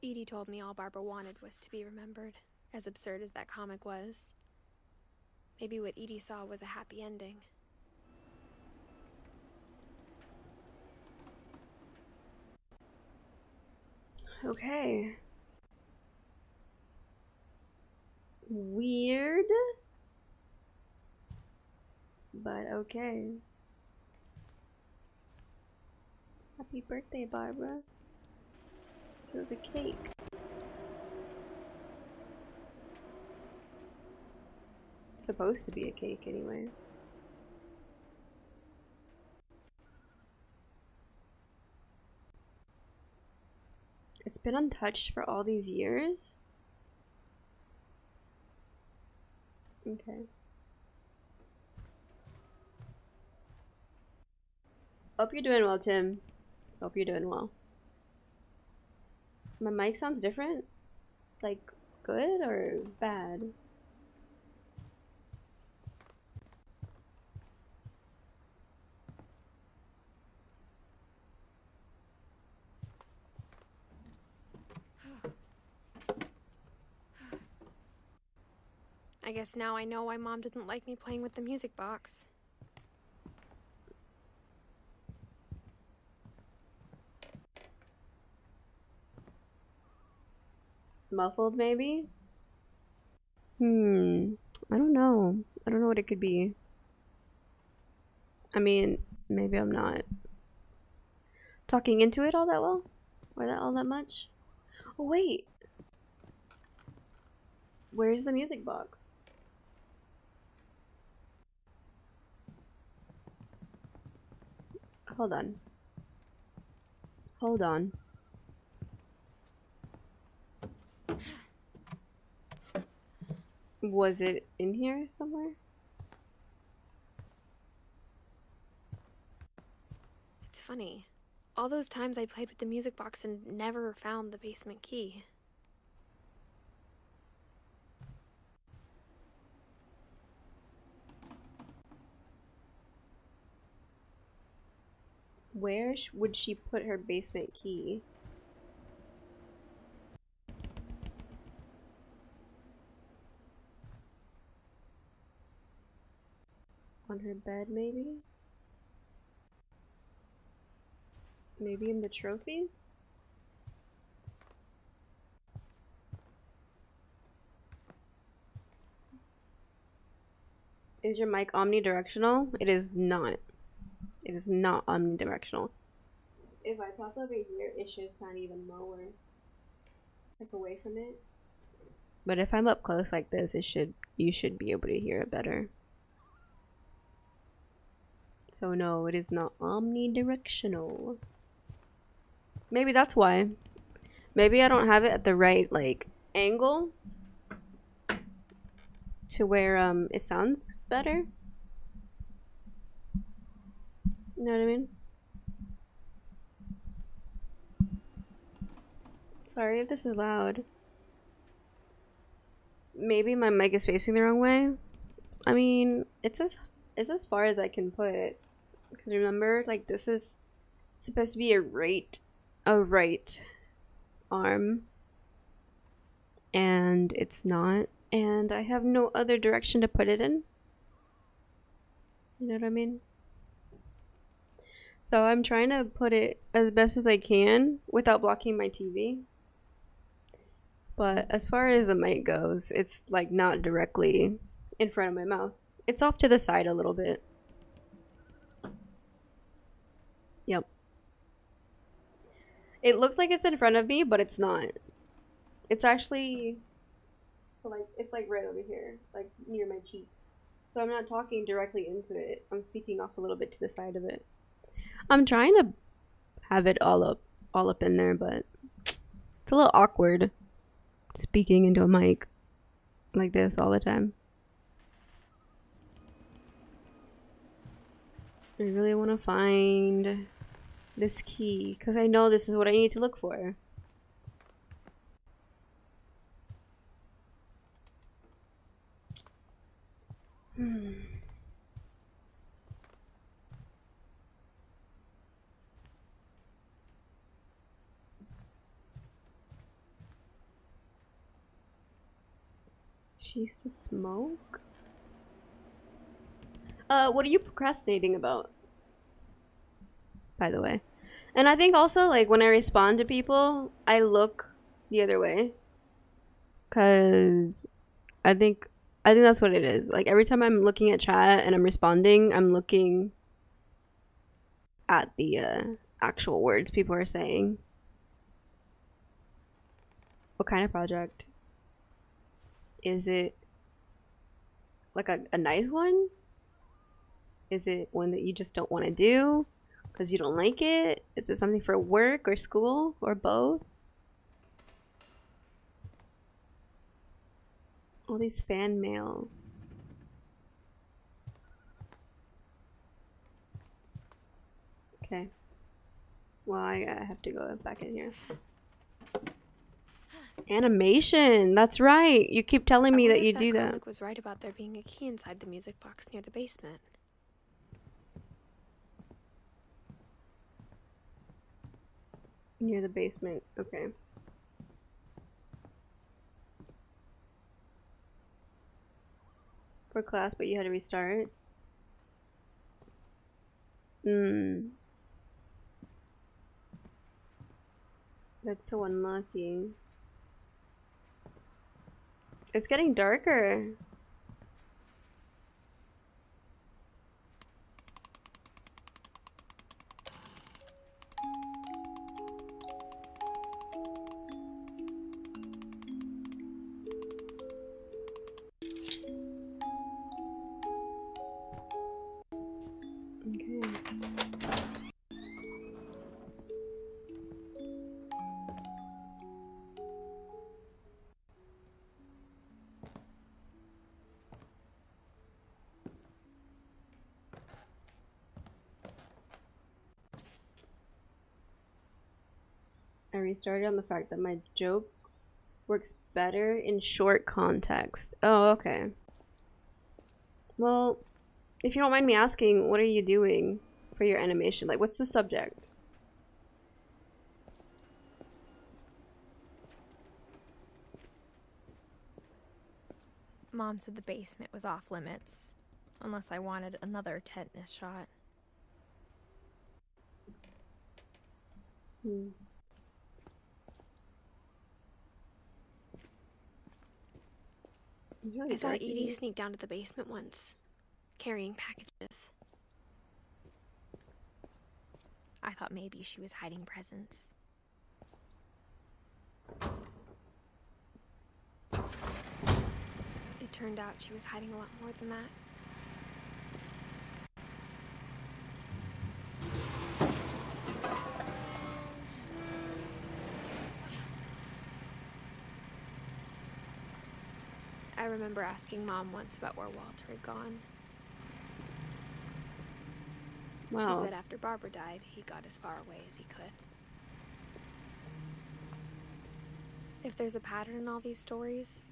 Edie told me all Barbara wanted was to be remembered, as absurd as that comic was. Maybe what Edie saw was a happy ending. Okay. Weird. But okay. Happy birthday, Barbara. It was a cake. Supposed to be a cake, anyway. It's been untouched for all these years? Okay. Hope you're doing well, Tim. Hope you're doing well. My mic sounds different? Like, good or bad? I guess now I know why Mom didn't like me playing with the music box. Muffled, maybe? I don't know. I don't know what it could be. I mean, maybe I'm not talking into it all that well? Or all that much? Oh, wait. Where's the music box? Hold on. Hold on. Was it in here somewhere? It's funny. All those times I played with the music box and never found the basement key. Where would she put her basement key? On her bed, maybe? Maybe in the trophies? Is your mic omnidirectional? It is not. It is not omnidirectional. If I talk over here, it should sound even lower. Like away from it. But if I'm up close like this, you should be able to hear it better. So no, it is not omnidirectional. Maybe that's why. Maybe I don't have it at the right like angle to where it sounds better. You know what I mean? Sorry if this is loud. Maybe my mic is facing the wrong way. I mean, it's as far as I can put it. Because remember, like this is supposed to be a right arm. And it's not. And I have no other direction to put it in. You know what I mean? So I'm trying to put it as best as I can without blocking my TV. But as far as the mic goes, it's like not directly in front of my mouth. It's off to the side a little bit. Yep. It looks like it's in front of me, but it's not. It's actually like it's like right over here, like near my cheek. So I'm not talking directly into it. I'm speaking off a little bit to the side of it. I'm trying to have it all up in there, but it's a little awkward speaking into a mic like this all the time. I really want to find this key because I know this is what I need to look for. She used to smoke? What are you procrastinating about? By the way. And I think also, like, when I respond to people, I look the other way. Cause I think that's what it is. Like, every time I'm looking at chat and I'm responding, I'm looking at the actual words people are saying. What kind of project? Is it like a nice one? Is it one that you just don't want to do because you don't like it? Is it something for work or school or both? All these fan mail. Okay. Well, I have to go back in here. Animation. That's right. You keep telling me that you do that. Comic was right about there being a key inside the music box near the basement. Near the basement. Okay. For class, but you had to restart. That's so unlucky. It's getting darker. Okay. I restarted on the fact that my joke works better in short context. Oh, okay. Well, if you don't mind me asking, what are you doing for your animation? Like, what's the subject? Mom said the basement was off limits, unless I wanted another tetanus shot. I saw Edie sneak down to the basement once, carrying packages. I thought maybe she was hiding presents. It turned out she was hiding a lot more than that. I remember asking Mom once about where Walter had gone. Wow. She said after Barbara died, he got as far away as he could. If there's a pattern in all these stories,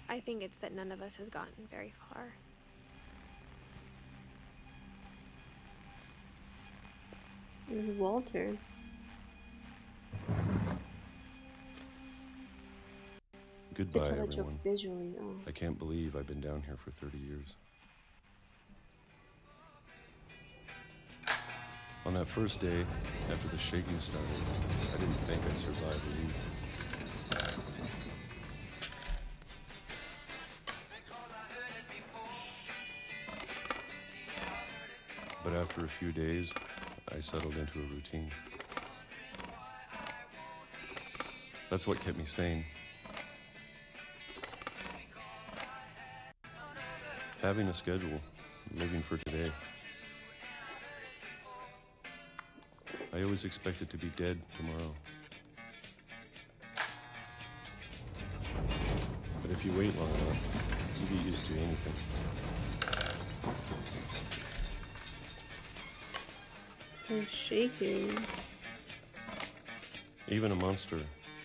I think it's that none of us has gotten very far. It was Walter. Goodbye, everyone. Visually. Oh. I can't believe I've been down here for 30 years. On that first day, after the shaking started, I didn't think I'd survive a week. But after a few days, I settled into a routine. That's what kept me sane. Having a schedule, living for today. I always expected to be dead tomorrow. But if you wait long enough, you get used to anything. I'm shaking. Even a monster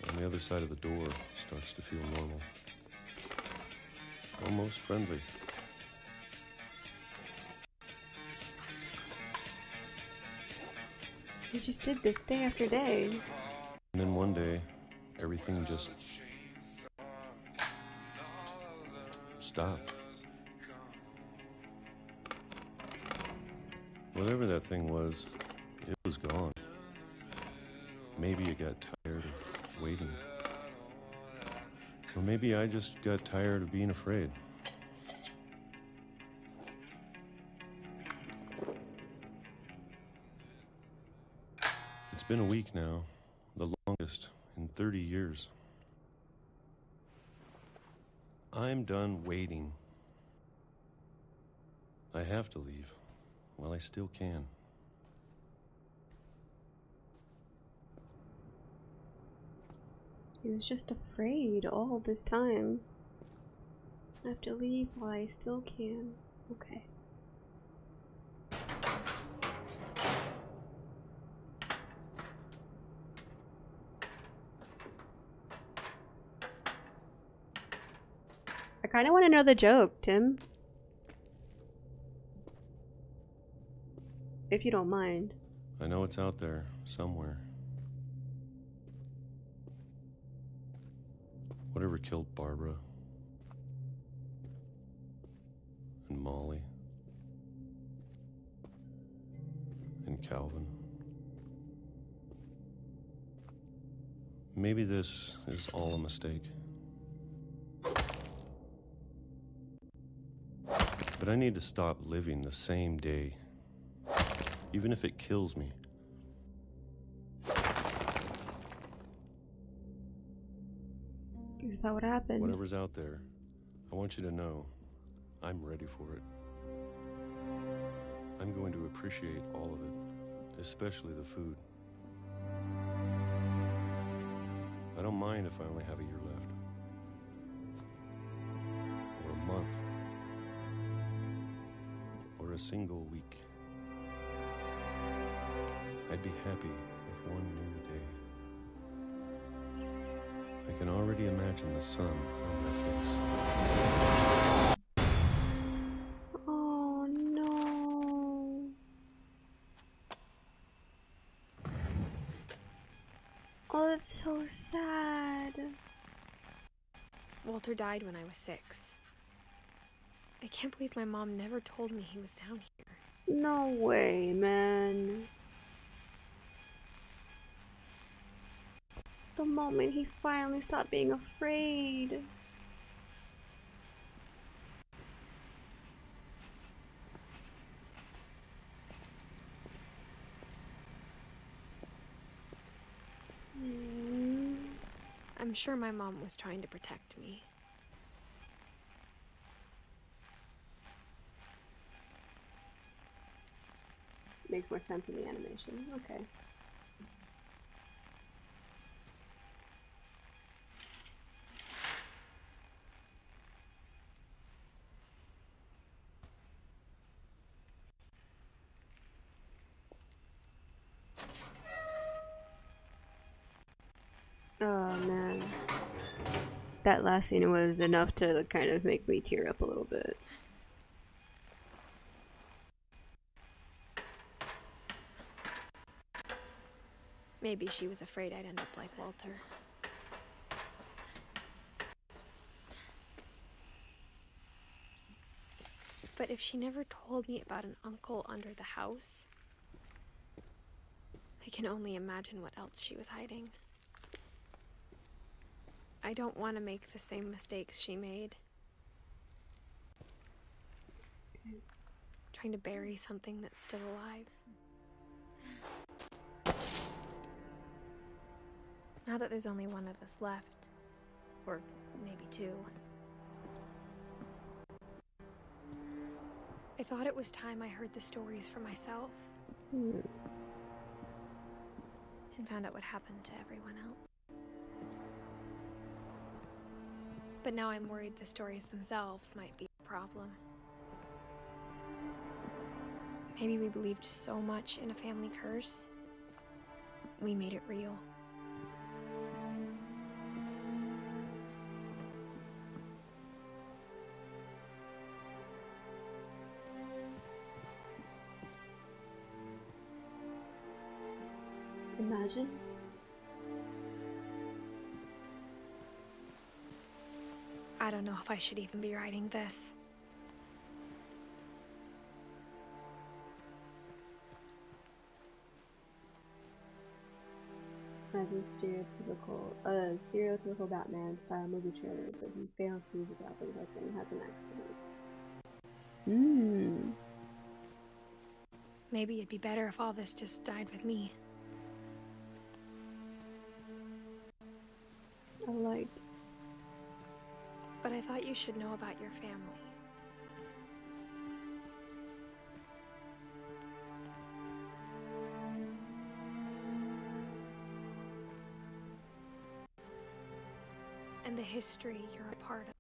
on the other side of the door starts to feel normal. Almost friendly. You just did this day after day. And then one day, everything just stopped. Whatever that thing was, it was gone. Maybe it got tired of waiting. Or maybe I just got tired of being afraid. It's been a week now, the longest in 30 years. I'm done waiting. I have to leave while I still can. He was just afraid all this time. I have to leave while I still can. Okay. I kind of want to know the joke, Tim. If you don't mind. I know it's out there somewhere. Whatever killed Barbara and Molly and Calvin. Maybe this is all a mistake. But I need to stop living the same day, even if it kills me. Is that what happened? Whatever's out there, I want you to know I'm ready for it. I'm going to appreciate all of it, especially the food. I don't mind if I only have a year left. Or a month. Or a single week. I'd be happy with one new day. I can already imagine the sun on my face. Oh no. Oh, that's so sad. Walter died when I was 6. I can't believe my mom never told me he was down here. No way, man. The moment he finally stopped being afraid. I'm sure my mom was trying to protect me. Makes more sense in the animation. Okay. Oh man. That last scene was enough to kind of make me tear up a little bit. Maybe she was afraid I'd end up like Walter. But if she never told me about an uncle under the house, I can only imagine what else she was hiding. I don't want to make the same mistakes she made. Trying to bury something that's still alive. Now that there's only one of us left, or maybe 2, I thought it was time I heard the stories for myself. And found out what happened to everyone else. But now I'm worried the stories themselves might be a problem. Maybe we believed so much in a family curse, we made it real. Imagine. I don't know if I should even be writing this. As a stereotypical Batman style movie trailer, but he fails to use a weapon and has an accident. Maybe it'd be better if all this just died with me. I like. But I thought you should know about your family. And the history you're a part of.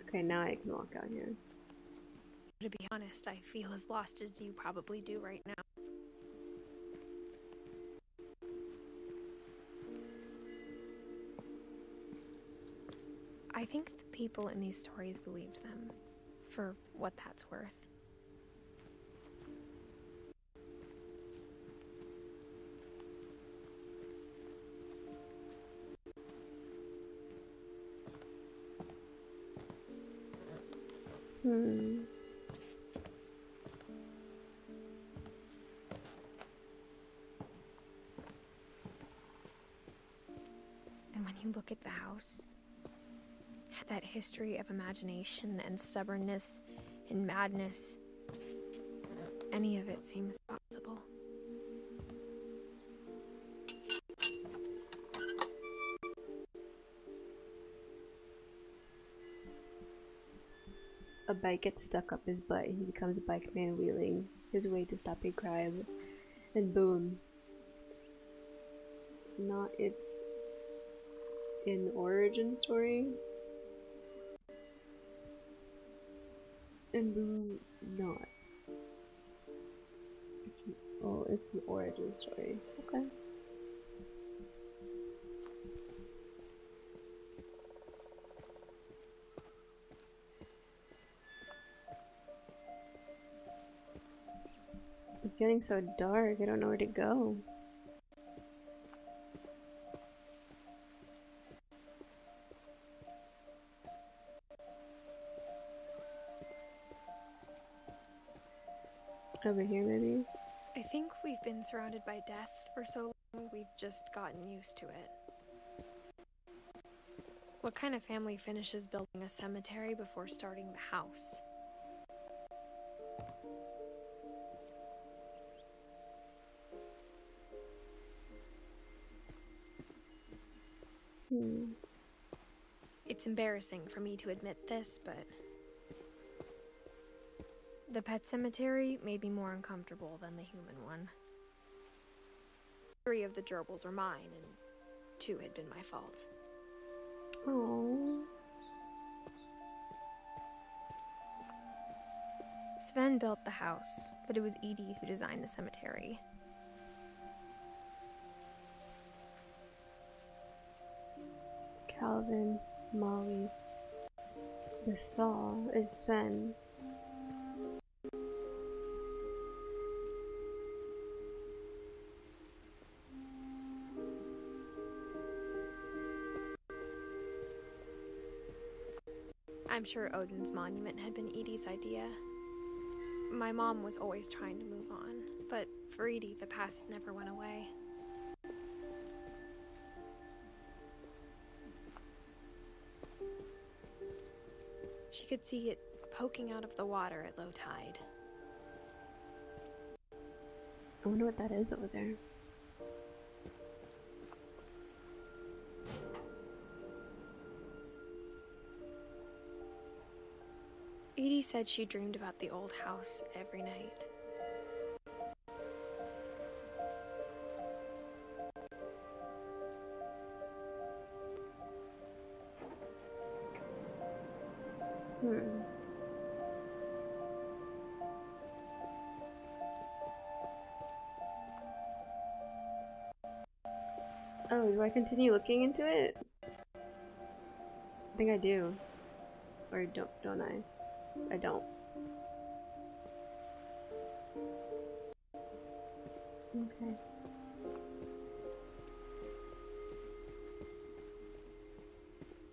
Okay, now I can walk out here. To be honest, I feel as lost as you probably do right now. I think the people in these stories believed them, for what that's worth. And when you look at the house, that history of imagination and stubbornness and madness, any of it seems possible. a bike gets stuck up his butt and he becomes a bike man wheeling his way to stop a crime. And boom. Not its an origin story. And boom, not. Oh, it's an origin story. Okay. It's getting so dark, I don't know where to go. Over here, maybe? I think we've been surrounded by death for so long, we've just gotten used to it. What kind of family finishes building a cemetery before starting the house? It's embarrassing for me to admit this, but the pet cemetery made me more uncomfortable than the human one. 3 of the gerbils are mine, and 2 had been my fault. Aww. Sven built the house, but it was Edie who designed the cemetery. Calvin, Molly. The saw is Sven. I'm sure Odin's monument had been Edie's idea. My mom was always trying to move on, but for Edie, the past never went away. She could see it poking out of the water at low tide. I wonder what that is over there. Edie said she dreamed about the old house every night. Oh, do I continue looking into it? I think I do. Or don't I? I don't. Okay.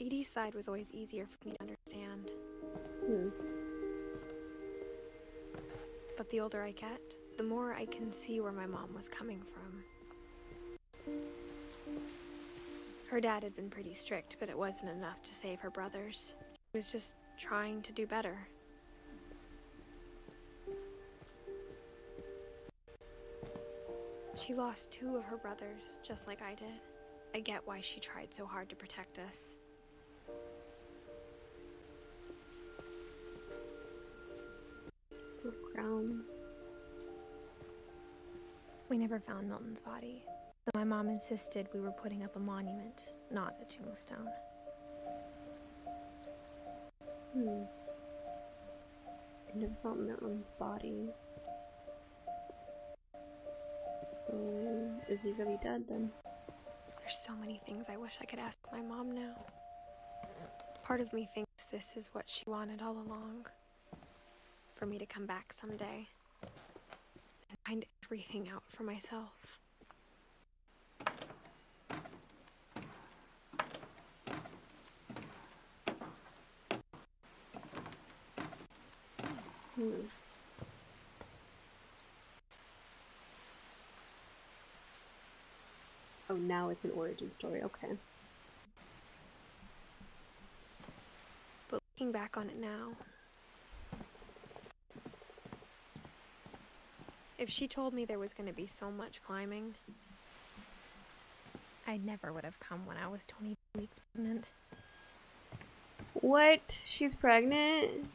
Edie's side was always easier for me to understand. But the older I get, the more I can see where my mom was coming from. Her dad had been pretty strict, but it wasn't enough to save her brothers. He was just trying to do better. She lost 2 of her brothers, just like I did. I get why she tried so hard to protect us. Crown. We never found Milton's body, so my mom insisted we were putting up a monument, not a tombstone. I never found Milton's body. So, is he really dead then? There's so many things I wish I could ask my mom now. Part of me thinks this is what she wanted all along. For me to come back someday and find everything out for myself. Oh, now it's an origin story, okay. But looking back on it now, if she told me there was going to be so much climbing, I never would have come when I was 22 weeks pregnant. What? She's pregnant?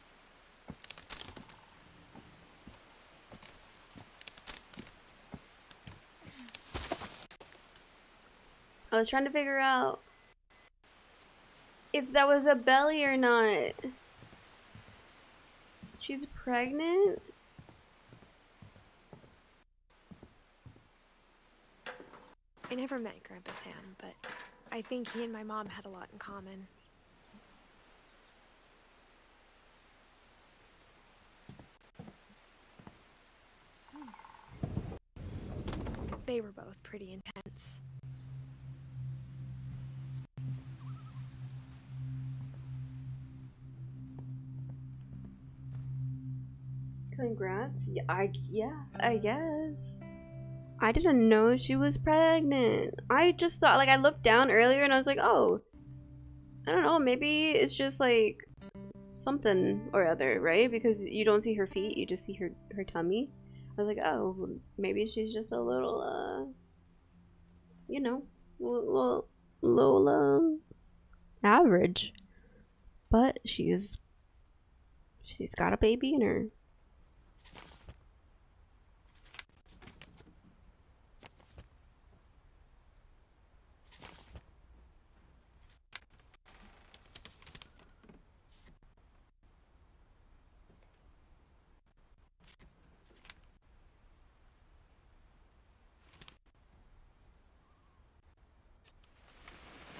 I was trying to figure out if that was a belly or not. She's pregnant? I never met Grandpa Sam, but I think he and my mom had a lot in common. They were both pretty intense. Congrats. Yeah, I guess. I didn't know she was pregnant. I just thought, like, I looked down earlier and I was like, oh, I don't know, maybe it's just like something or other, right? Because you don't see her feet, you just see her tummy. I was like, oh, maybe she's just a little, you know, little average. But she's got a baby in her.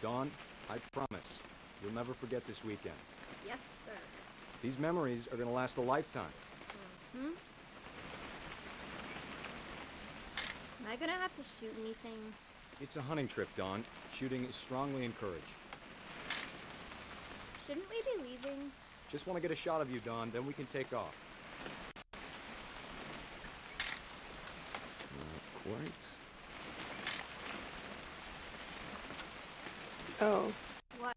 Dawn, I promise, you'll never forget this weekend. Yes, sir. These memories are gonna last a lifetime. Hmm? Am I gonna have to shoot anything? It's a hunting trip, Dawn. Shooting is strongly encouraged. Shouldn't we be leaving? Just want to get a shot of you, Dawn, then we can take off. Not quite. Oh. What?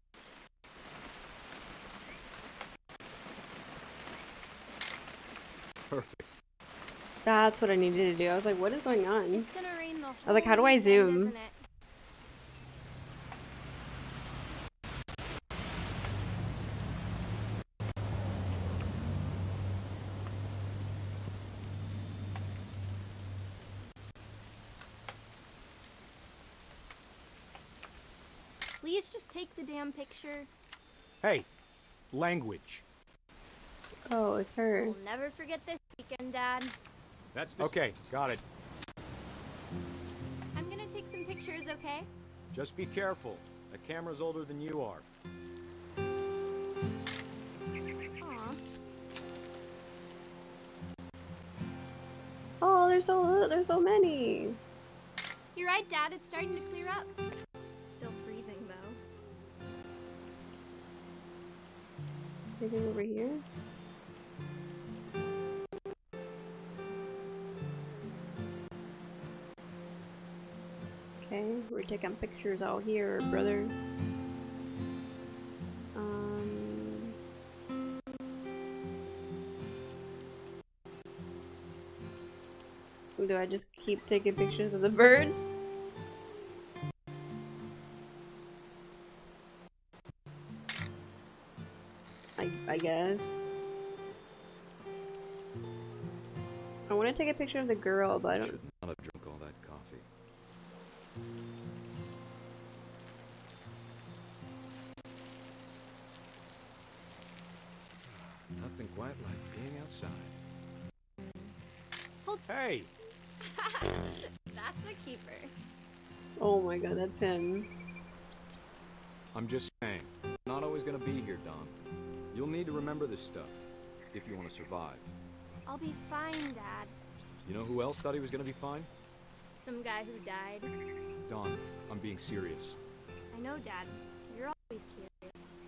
Perfect. That's what I needed to do. I was like, what is going on? It's gonna rain the whole I was like, how do I weekend, zoom? isn't it? Please just take the damn picture. Hey, language. Oh, it's her. We'll never forget this weekend, Dad. That's okay, got it. I'm gonna take some pictures, okay? Just be careful. The camera's older than you are. Aw. Oh, there's so many. You're right, Dad. It's starting to clear up. Still freezing, though. Anything over here? Okay, we're taking pictures out here, brother. Do I just keep taking pictures of the birds? I guess. I want to take a picture of the girl, but I don't. Should not have drunk all that coffee. Nothing quite like being outside. Hold. Hey! That's a keeper. Oh my god, that's him. I'm just saying, not always gonna be here, Dom. You'll need to remember this stuff, if you want to survive. I'll be fine, Dad. You know who else thought he was gonna be fine? Some guy who died. Dawn, I'm being serious. I know, Dad. You're always serious.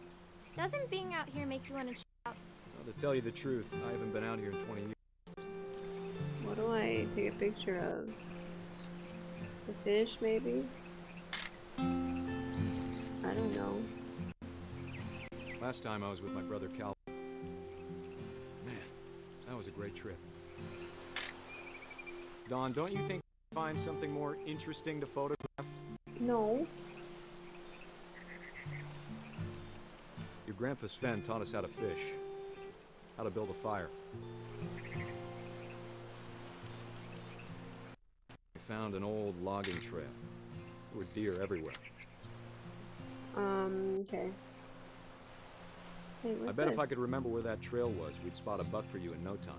Doesn't being out here make you want to chill out? Well, to tell you the truth, I haven't been out here in 20 years. What do I take a picture of? The fish, maybe? I don't know. Last time I was with my brother Cal. Man, that was a great trip. Dawn, don't you think you'd find something more interesting to photograph? No. Your grandpa Sven taught us how to fish, how to build a fire. We found an old logging trail. were deer everywhere. Okay. Hey, I what's bet this? if I could remember where that trail was, we'd spot a buck for you in no time.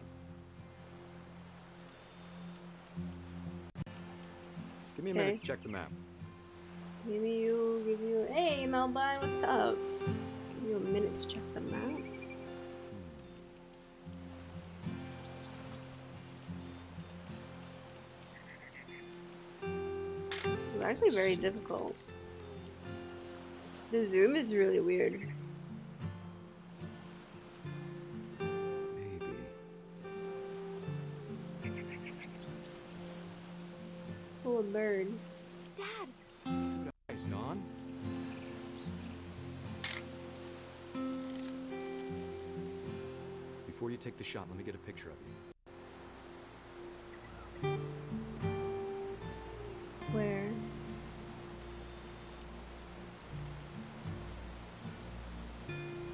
Give me a minute to check the map. Give you. Hey, Melba, what's up? Give you a minute to check the map. It's actually very difficult. The zoom is really weird. Oh, a bird. Dad! Good eyes, Dawn. Before you take the shot, let me get a picture of you. Where?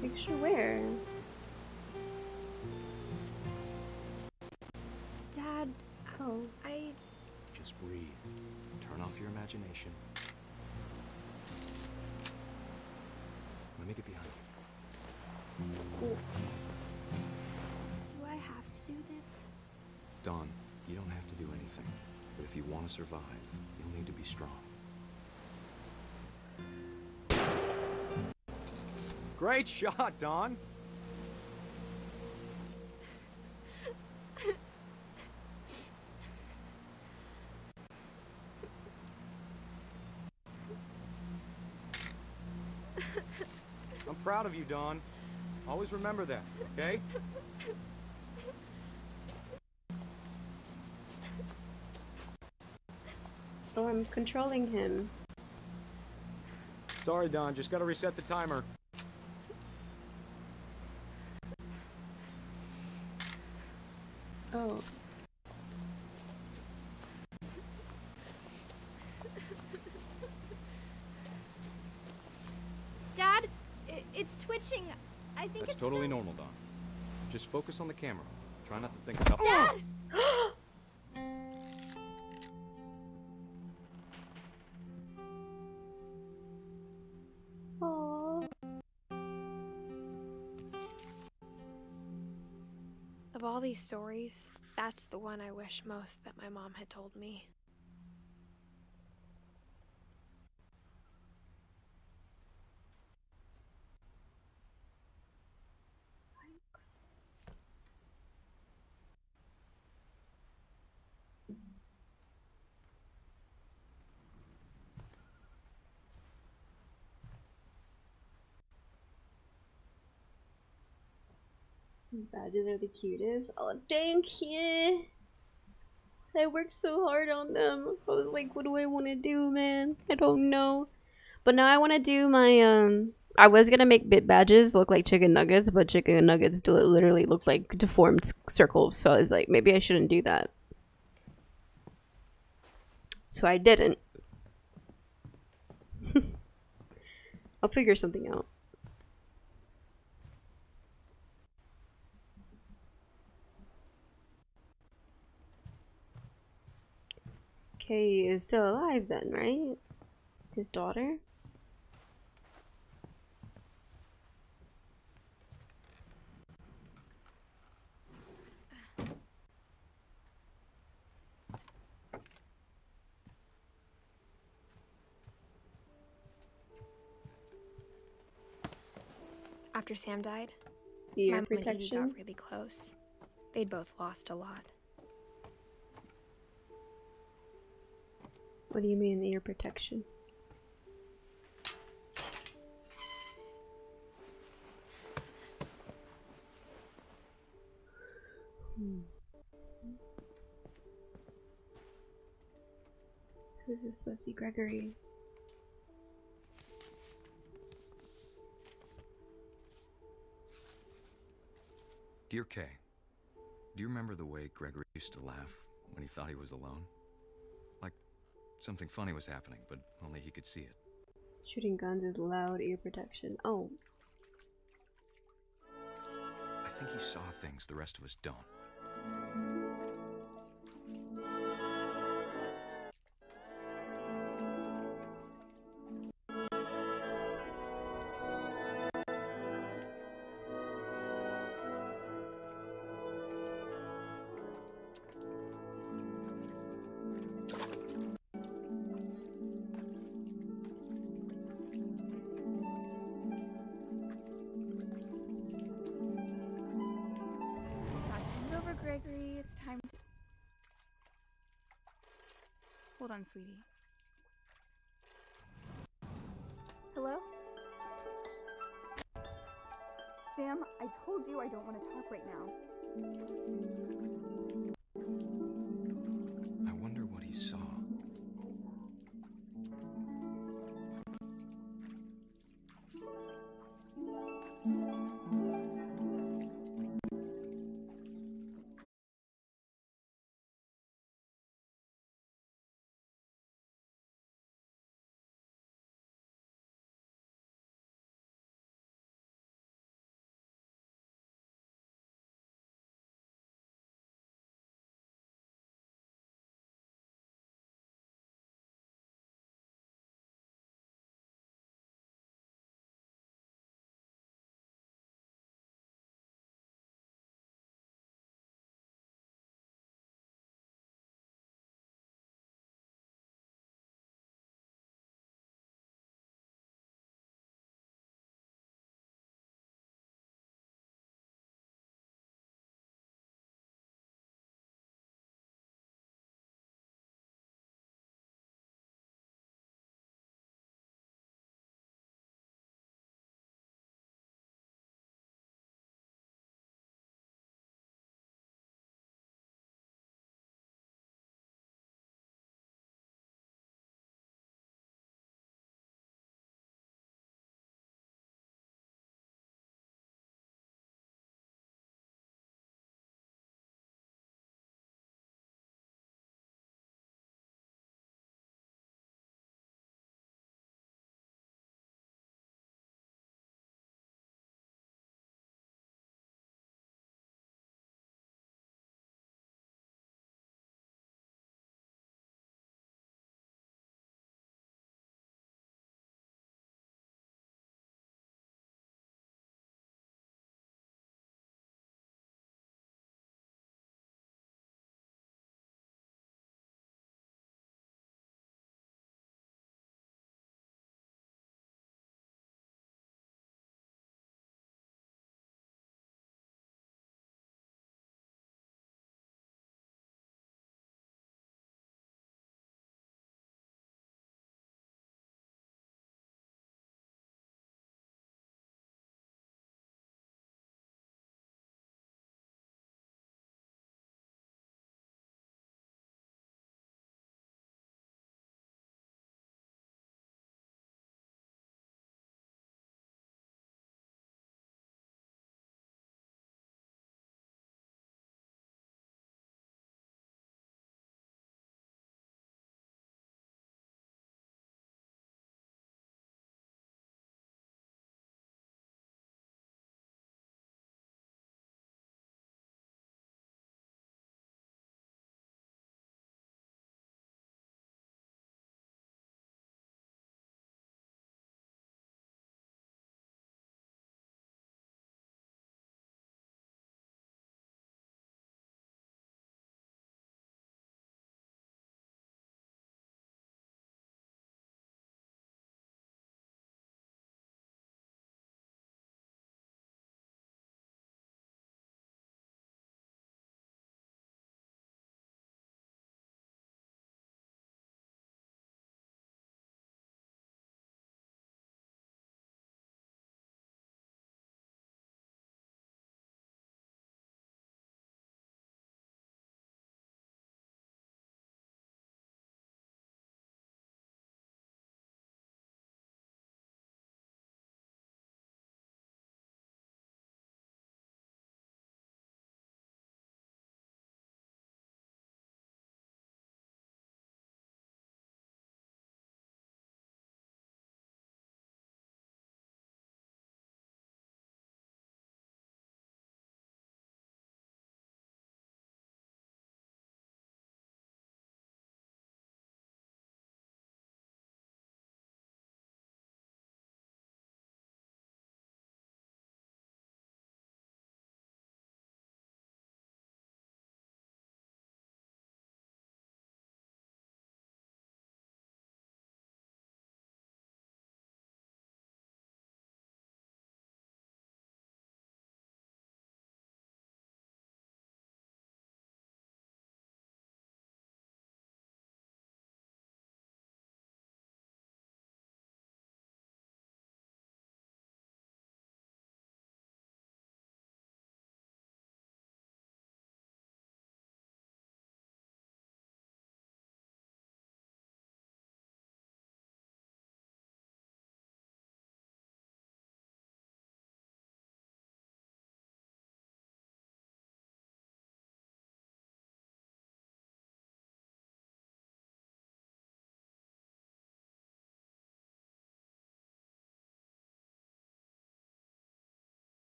Picture where? Dad, oh, Just breathe. Turn off your imagination. Let me get behind you. Do I have to do this? Dawn, you don't have to do anything. But if you want to survive, you'll need to be strong. Great shot, Dawn! I'm proud of you, Dawn. Always remember that, okay? Oh, I'm controlling him. Sorry, Dawn. Just gotta reset the timer. Oh. Dad, it's twitching. I think That's it's totally normal, Dawn. Just focus on the camera. Try not to think about— Dad! Aww. Of all these stories, that's the one I wish most that my mom had told me. Badges are the cutest. Oh, thank you. I worked so hard on them. I was like, what do I want to do, man? I don't know. But now I want to do my, I was gonna make bit badges look like chicken nuggets, but chicken nuggets do literally look like deformed circles. So I was like, maybe I shouldn't do that. So I didn't. I'll figure something out. Kay is still alive then, right? His daughter? After Sam died, Ear my mom and Edie protection? got really close. They'd both lost a lot. What do you mean ear protection? Who's this supposed to be? Gregory? Dear Kay, do you remember the way Gregory used to laugh when he thought he was alone? Like something funny was happening, but only he could see it. Shooting guns is loud ear protection. Oh. I think he saw things the rest of us don't. Gregory, it's time to... Hold on, sweetie. Hello? Sam, I told you I don't want to talk right now. I wonder what he saw.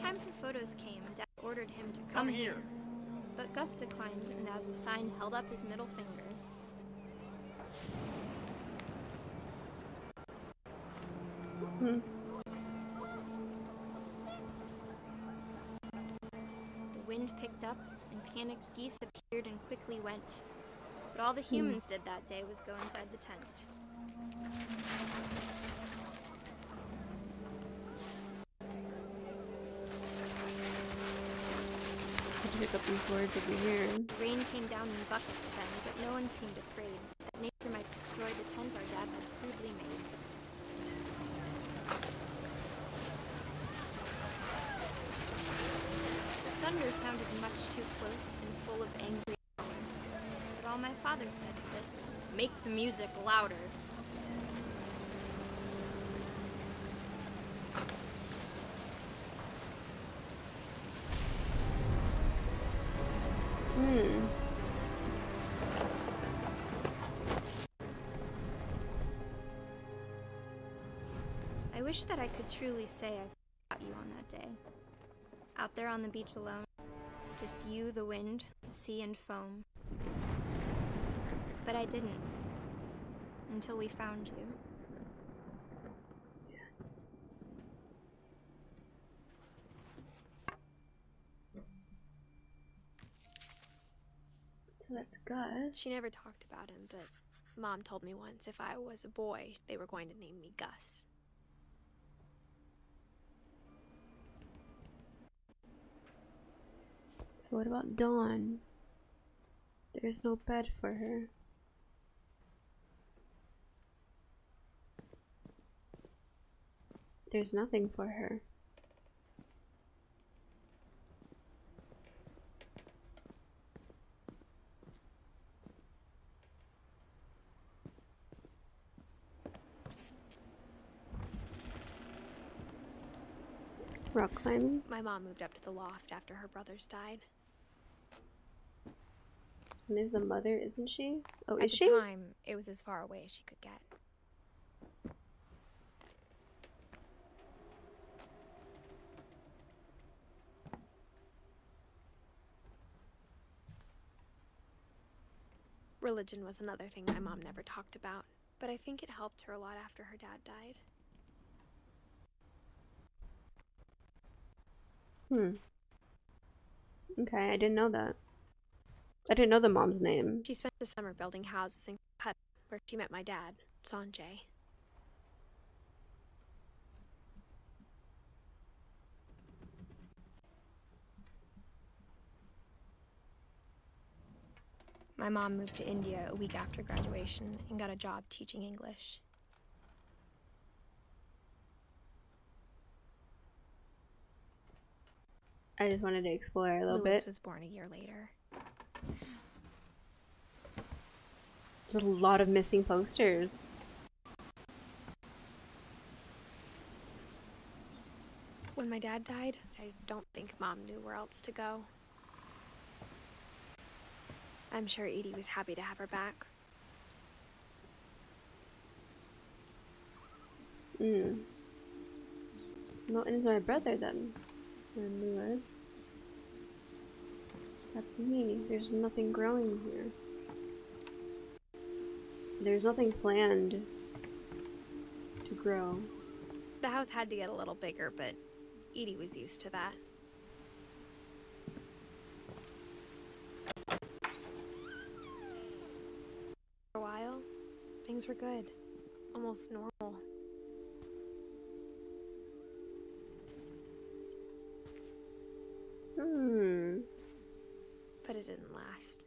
time for photos came, Dad ordered him to come here. But Gus declined, and as a sign held up his middle finger. The wind picked up, and panicked geese appeared and quickly went. But all the humans did that day was go inside the tent. Pick up these words over here. Rain came down in buckets then, but no one seemed afraid that nature might destroy the tent our dad had crudely made. The thunder sounded much too close and full of angry power. But all my father said to this was, "Make the music louder." I wish that I could truly say I thought about you on that day. Out there on the beach alone, just you, the wind, the sea, and foam. But I didn't. Until we found you. So that's Gus. She never talked about him, but Mom told me once if I was a boy, they were going to name me Gus. So what about Dawn? There's no bed for her. There's nothing for her. Rock climbing? My mom moved up to the loft after her brothers died. And is the mother, isn't she? Oh, At is the she? time, it was as far away as she could get. Religion was another thing my mom never talked about, but I think it helped her a lot after her dad died. Okay, I didn't know that. I didn't know the mom's name. She spent the summer building houses in Calcutta, where she met my dad, Sanjay. My mom moved to India a week after graduation and got a job teaching English. I just wanted to explore a little Louis bit. was born a year later. There's a lot of missing posters. When my dad died, I don't think Mom knew where else to go. I'm sure Edie was happy to have her back. Milton's my brother then. And Louis. That's me. There's nothing growing here. There's nothing planned to grow. The house had to get a little bigger, but Edie was used to that. For a while, things were good. Almost normal. But it didn't last.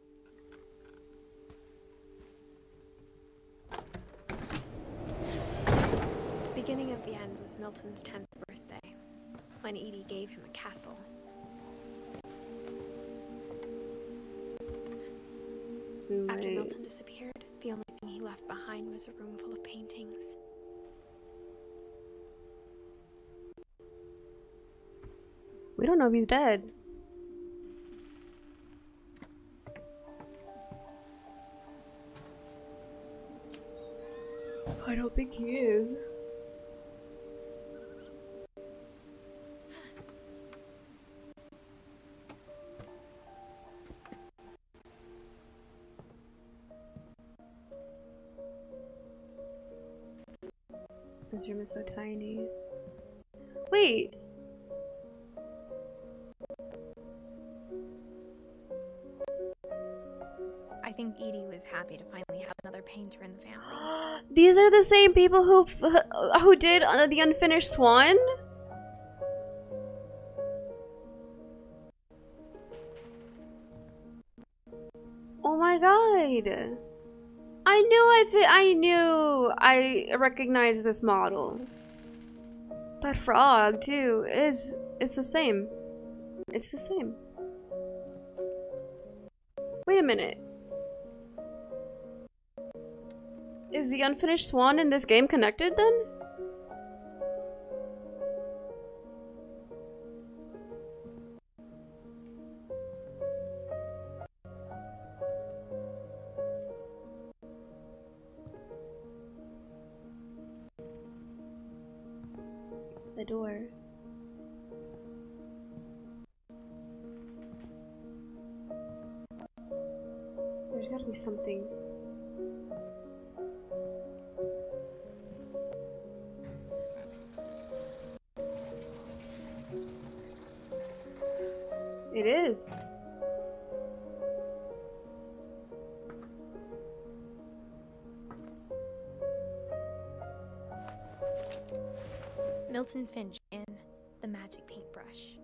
The beginning of the end was Milton's 10th birthday, when Edie gave him a castle. After Milton disappeared, the only thing he left behind was a room full of paintings. We don't know if he's dead. I don't think he is. This room is so tiny. Wait. I think Edie was happy to finally have another painter in the family. These are the same people who did the Unfinished Swan? Oh my god. I knew I recognized this model. That frog too it's the same. It's the same. Wait a minute. Is the Unfinished Swan in this game connected then? The door. There's gotta be something. It is. Milton Finch in The Magic Paintbrush.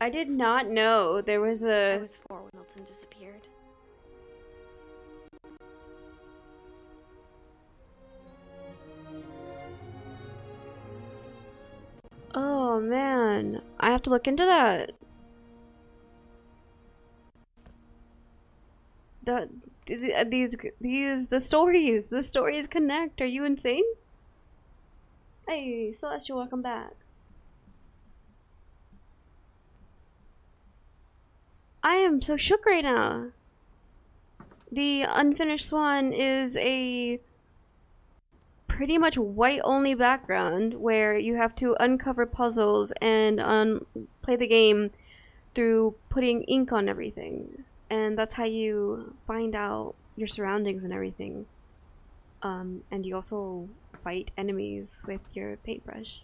I did not know there was a... I was 4 when Milton disappeared. Oh man, I have to look into that. The stories connect. Are you insane? Hey, Celestial, welcome back. I am so shook right now. The Unfinished Swan is a pretty much white only background where you have to uncover puzzles and play the game through putting ink on everything. And that's how you find out your surroundings and everything. And you also fight enemies with your paintbrush.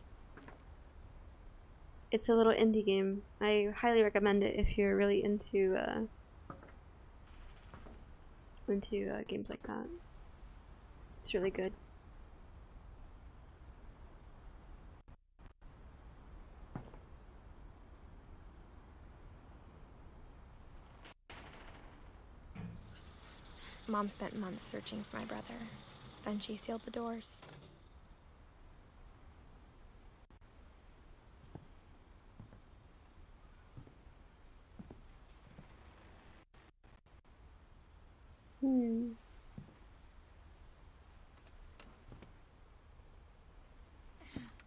It's a little indie game. I highly recommend it if you're really into games like that. It's really good. Mom spent months searching for my brother. Then she sealed the doors.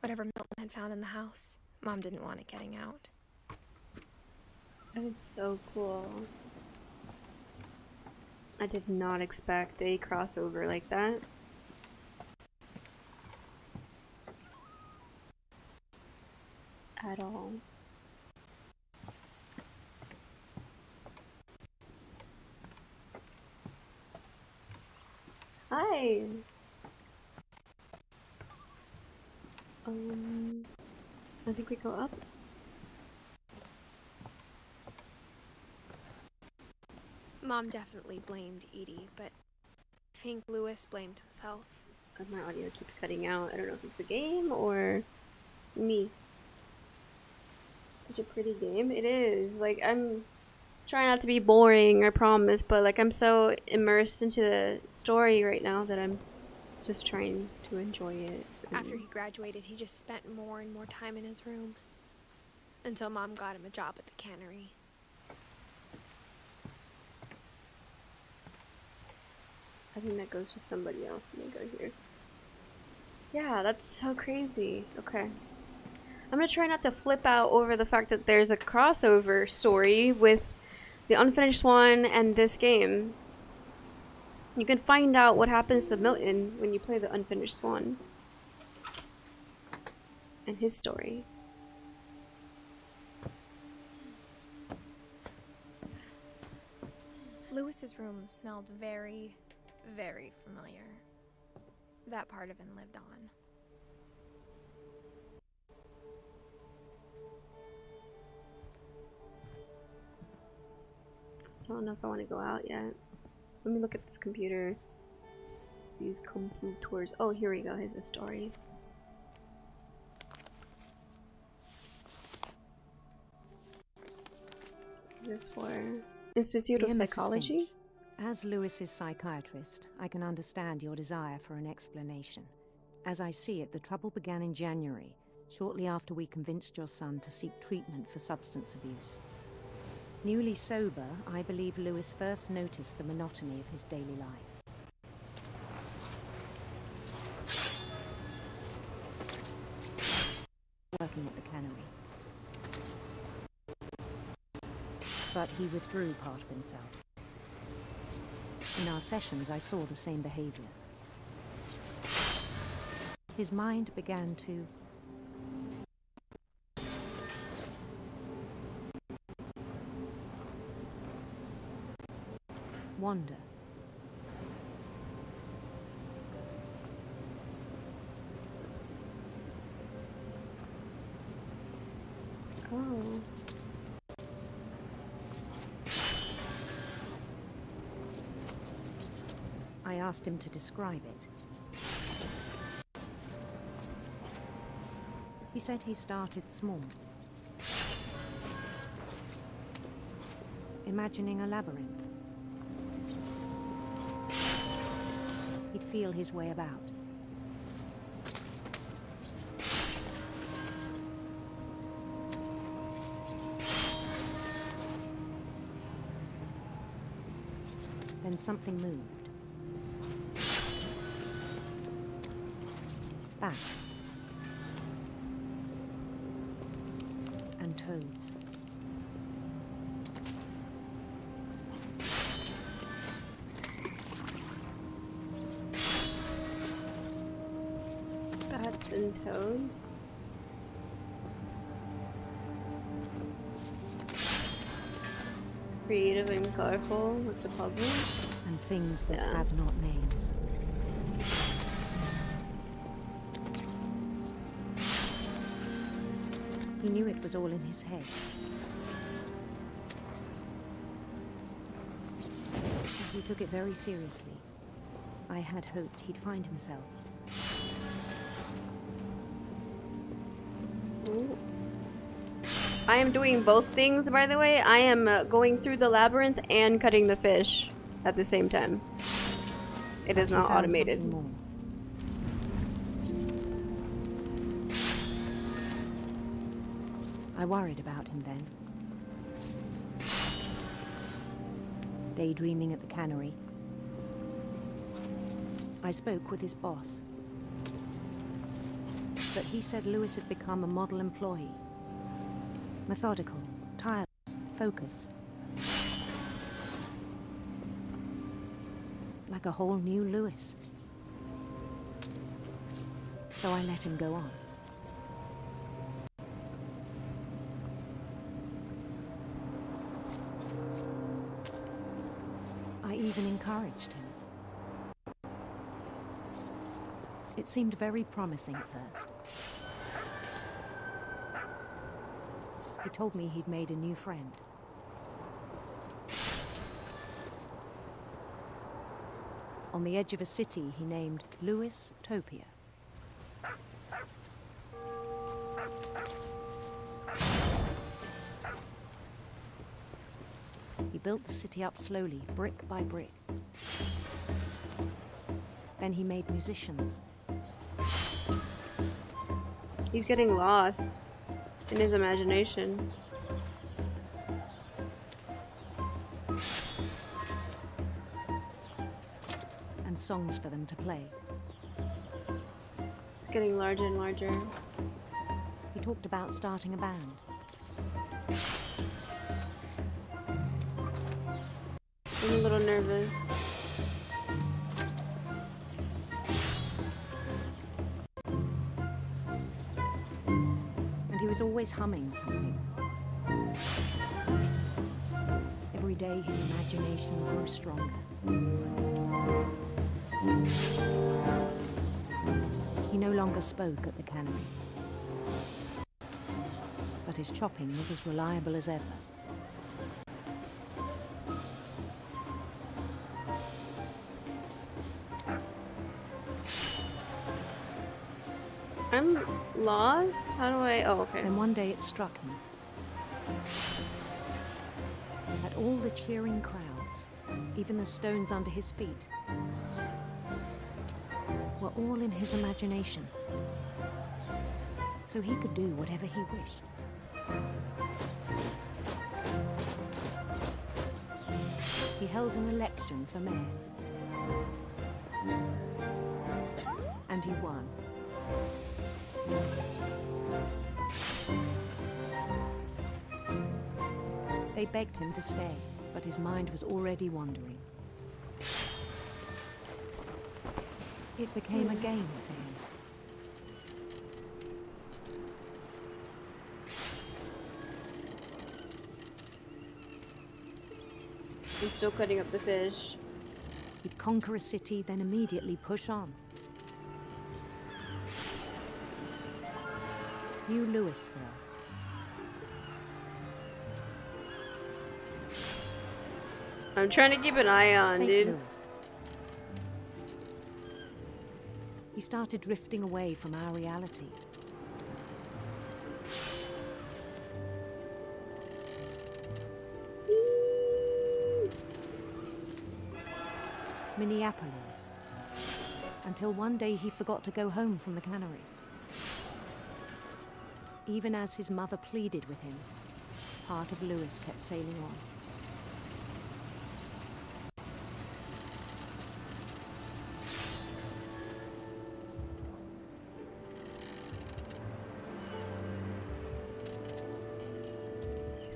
Whatever Milton had found in the house, Mom didn't want it getting out. That is so cool. I did not expect a crossover like that. At all. Hi! I think we go up. Mom definitely blamed Edie, but I think Lewis blamed himself. My audio keeps cutting out. I don't know if it's the game or me. Such a pretty game. It is. Like, I'm trying not to be boring, I promise, but like I'm so immersed into the story right now that I'm just trying to enjoy it. After he graduated, he just spent more and more time in his room. Until Mom got him a job at the cannery. I think that goes to somebody else. Let me go here. Yeah, that's so crazy. Okay. I'm gonna try not to flip out over the fact that there's a crossover story with the Unfinished Swan and this game. You can find out what happens to Milton when you play the Unfinished Swan. And his story. Lewis's room smelled very, very familiar. That part of him lived on. I don't know if I want to go out yet. Let me look at this computer. These computers. Oh, here we go. Here's a story. This for Institute of Dear Mrs. Psychology? Finch, as Lewis's psychiatrist, I can understand your desire for an explanation. As I see it, the trouble began in January, shortly after we convinced your son to seek treatment for substance abuse. Newly sober, I believe Lewis first noticed the monotony of his daily life. Working at the cannery. But he withdrew part of himself. In our sessions, I saw the same behavior. His mind began to wander. Oh. I asked him to describe it. He said he started small, imagining a labyrinth. He'd feel his way about. Then something moved. Bats. And toads. Bats and toads? Creative and colorful with the puzzle. And things that have not names. He knew it was all in his head. He took it very seriously. I had hoped he'd find himself. Ooh. I am doing both things, by the way. I am going through the labyrinth and cutting the fish at the same time. It is not automated. I worried about him then. Daydreaming at the cannery. I spoke with his boss. But he said Lewis had become a model employee. Methodical, tireless, focused. Like a whole new Lewis. So I let him go on. I even encouraged him. It seemed very promising at first. He told me he'd made a new friend. On the edge of a city he named Lewis Topia. He built the city up slowly, brick by brick. Then he made musicians. He's getting lost in his imagination. And songs for them to play. It's getting larger and larger. He talked about starting a band. I'm a little nervous. And he was always humming something. Every day his imagination grew stronger. He no longer spoke at the cannery. But his chopping was as reliable as ever. I'm lost? How do I... Oh, okay. And one day it struck him that all the cheering crowds, even the stones under his feet, were all in his imagination. So he could do whatever he wished. He held an election for mayor. And he won. They begged him to stay, but his mind was already wandering. It became a game for him. I'm still cutting up the fish. He'd conquer a city, then immediately push on. New Louisville. I'm trying to keep an eye on, St. dude. Louis. He started drifting away from our reality. Minneapolis. Until one day he forgot to go home from the cannery. Even as his mother pleaded with him, part of Louis kept sailing on.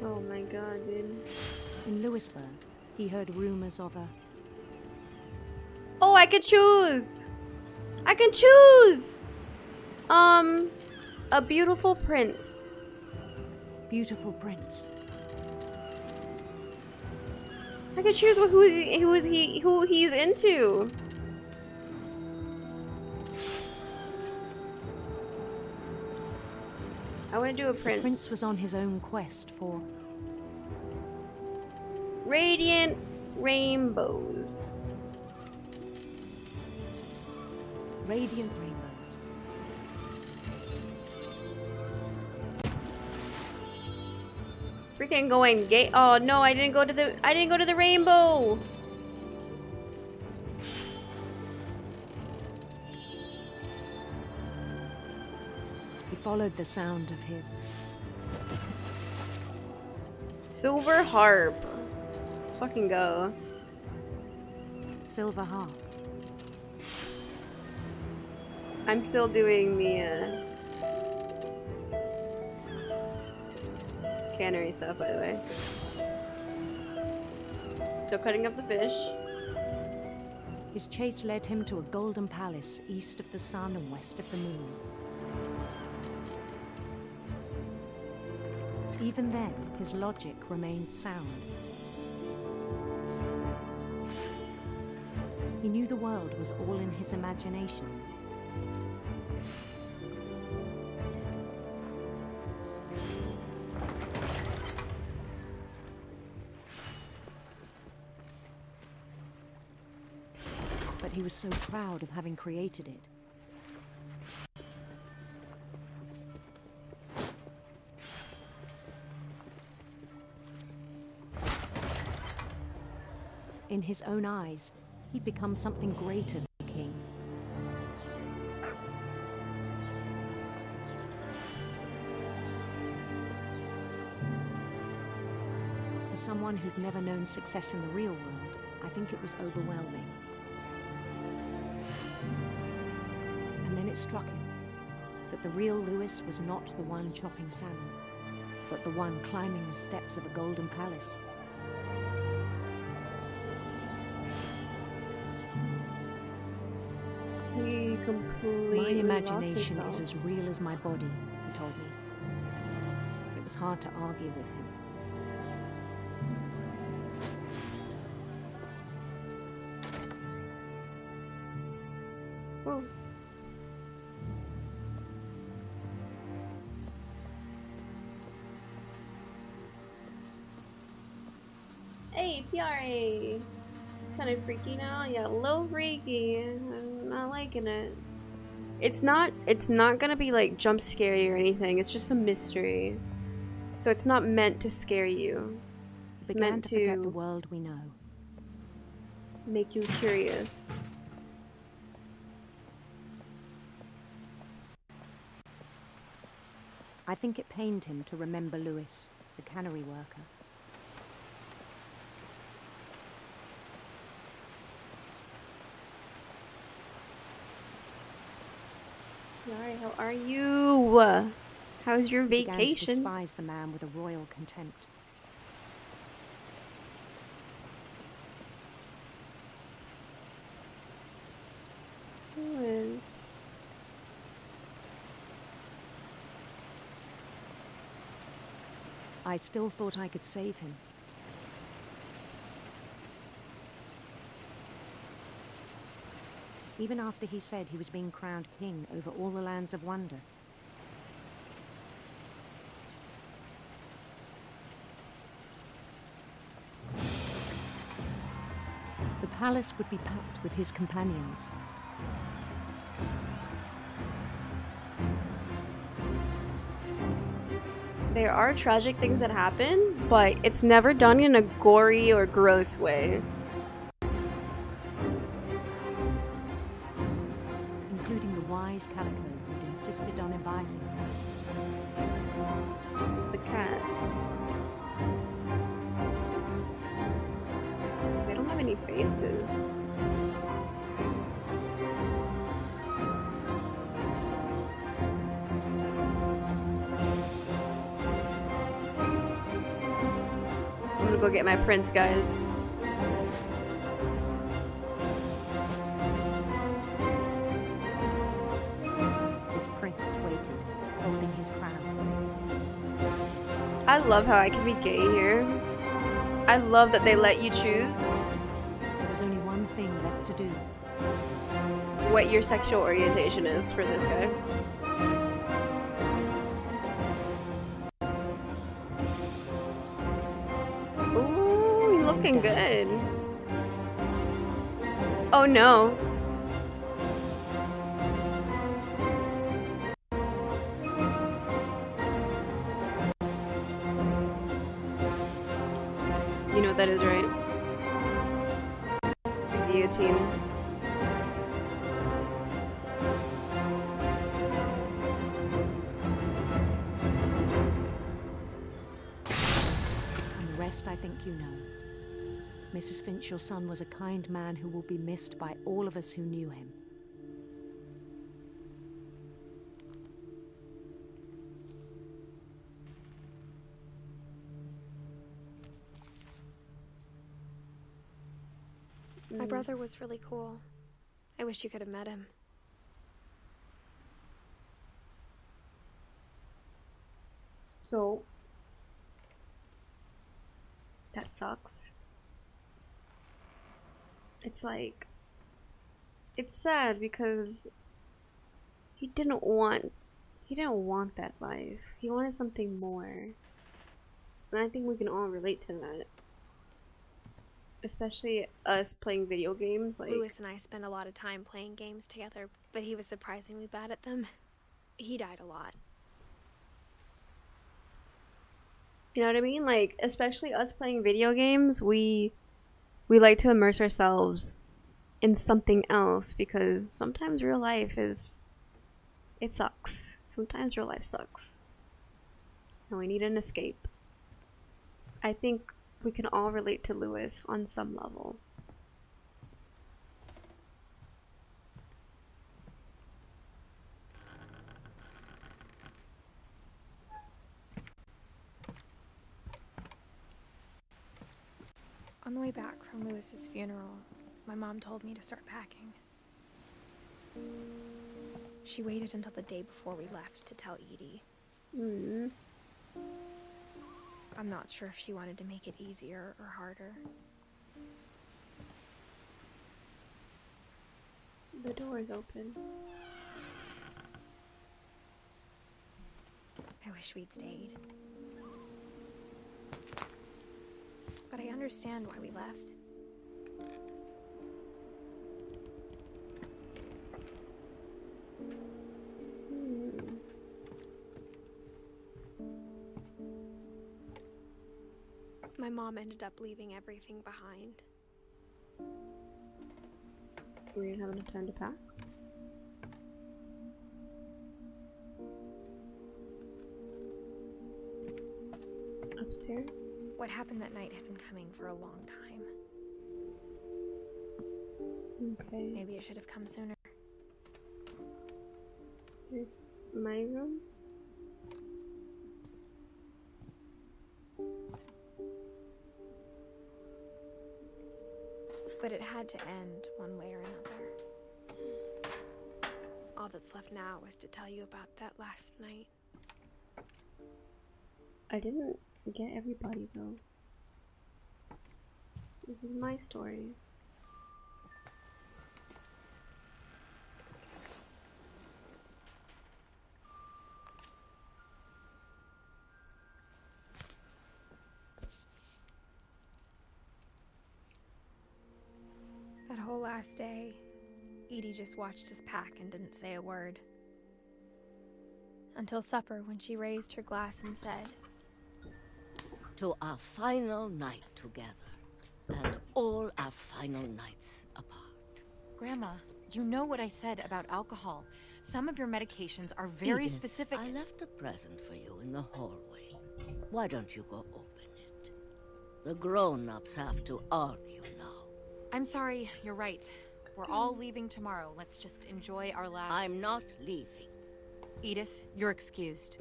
Oh my god, dude. In Louisburg, he heard rumors of a... Oh, I could choose! I can choose! A beautiful prince. Beautiful prince. I could choose who he's into. I want to do a prince. The prince was on his own quest for... Radiant rainbows. Radiant rainbows. Freaking going gay. Oh no, I didn't go to the rainbow. He followed the sound of his... Silver harp. Let's fucking go. Silver harp. I'm still doing the cannery stuff, by the way. Still cutting up the fish. His chase led him to a golden palace east of the sun and west of the moon. Even then, his logic remained sound. He knew the world was all in his imagination. But he was so proud of having created it. In his own eyes, he'd become something greater than a king. For someone who'd never known success in the real world, I think it was overwhelming. And then it struck him that the real Lewis was not the one chopping salmon, but the one climbing the steps of a golden palace. He completely My imagination lost is himself. as real as my body, he told me. It was hard to argue with him. Oh. Hey, TRA! Kind of freaky now? Yeah, a little freaky. I'm not liking it. It's not gonna be like jump scary or anything. It's just a mystery. So it's not meant to scare you. It's Began meant to forget the to world we know. make you curious. I think it pained him to remember Lewis, the cannery worker. Alright, how are you? How's your He began to vacation? despise the man with a royal contempt. Lewis. I still thought I could save him. Even after he said he was being crowned king over all the lands of wonder. The palace would be packed with his companions. There are tragic things that happen, but it's never done in a gory or gross way. Including the wise Calico who'd insisted on inviting him. The cat. They don't have any faces. I'm gonna go get my prince, guys. His prince waited, holding his crown. I love how I can be gay here. I love that they let you choose There was only one thing left to do. what your sexual orientation is for this guy. Ooh, you're looking good. Oh no. You know what that is, right? It's a guillotine. And the rest I think you know. Mrs. Finch, your son was a kind man who will be missed by all of us who knew him. My brother was really cool. I wish you could have met him. So that sucks. It's like, it's sad because he didn't want that life. He wanted something more. And I think we can all relate to that. Especially us playing video games. Like, Lewis and I spent a lot of time playing games together, but he was surprisingly bad at them. He died a lot. you know what I mean? Like, especially us playing video games, we like to immerse ourselves in something else because sometimes real life it sucks. Sometimes real life sucks. And we need an escape. I think we can all relate to Lewis on some level. On the way back from Lewis's funeral, my mom told me to start packing. She waited until the day before we left to tell Edie. I'm not sure if she wanted to make it easier or harder. The door is open. I wish we'd stayed. But I understand why we left. My mom ended up leaving everything behind. We didn't have enough time to pack? Upstairs? What happened that night had been coming for a long time. Okay. Maybe it should have come sooner. Here's my room. But it had to end one way or another. All that's left now is to tell you about that last night. I didn't get everybody though. This is my story. That whole last day, Edie just watched us pack and didn't say a word. Until supper, when she raised her glass and said, "To our final night together, and all our final nights apart." Grandma, you know what I said about alcohol. Some of your medications are very Edith, specific. I left a present for you in the hallway. Why don't you go open it? The grown-ups have to argue now. I'm sorry, you're right. We're all leaving tomorrow. Let's just enjoy our last... I'm not leaving. Edith, you're excused.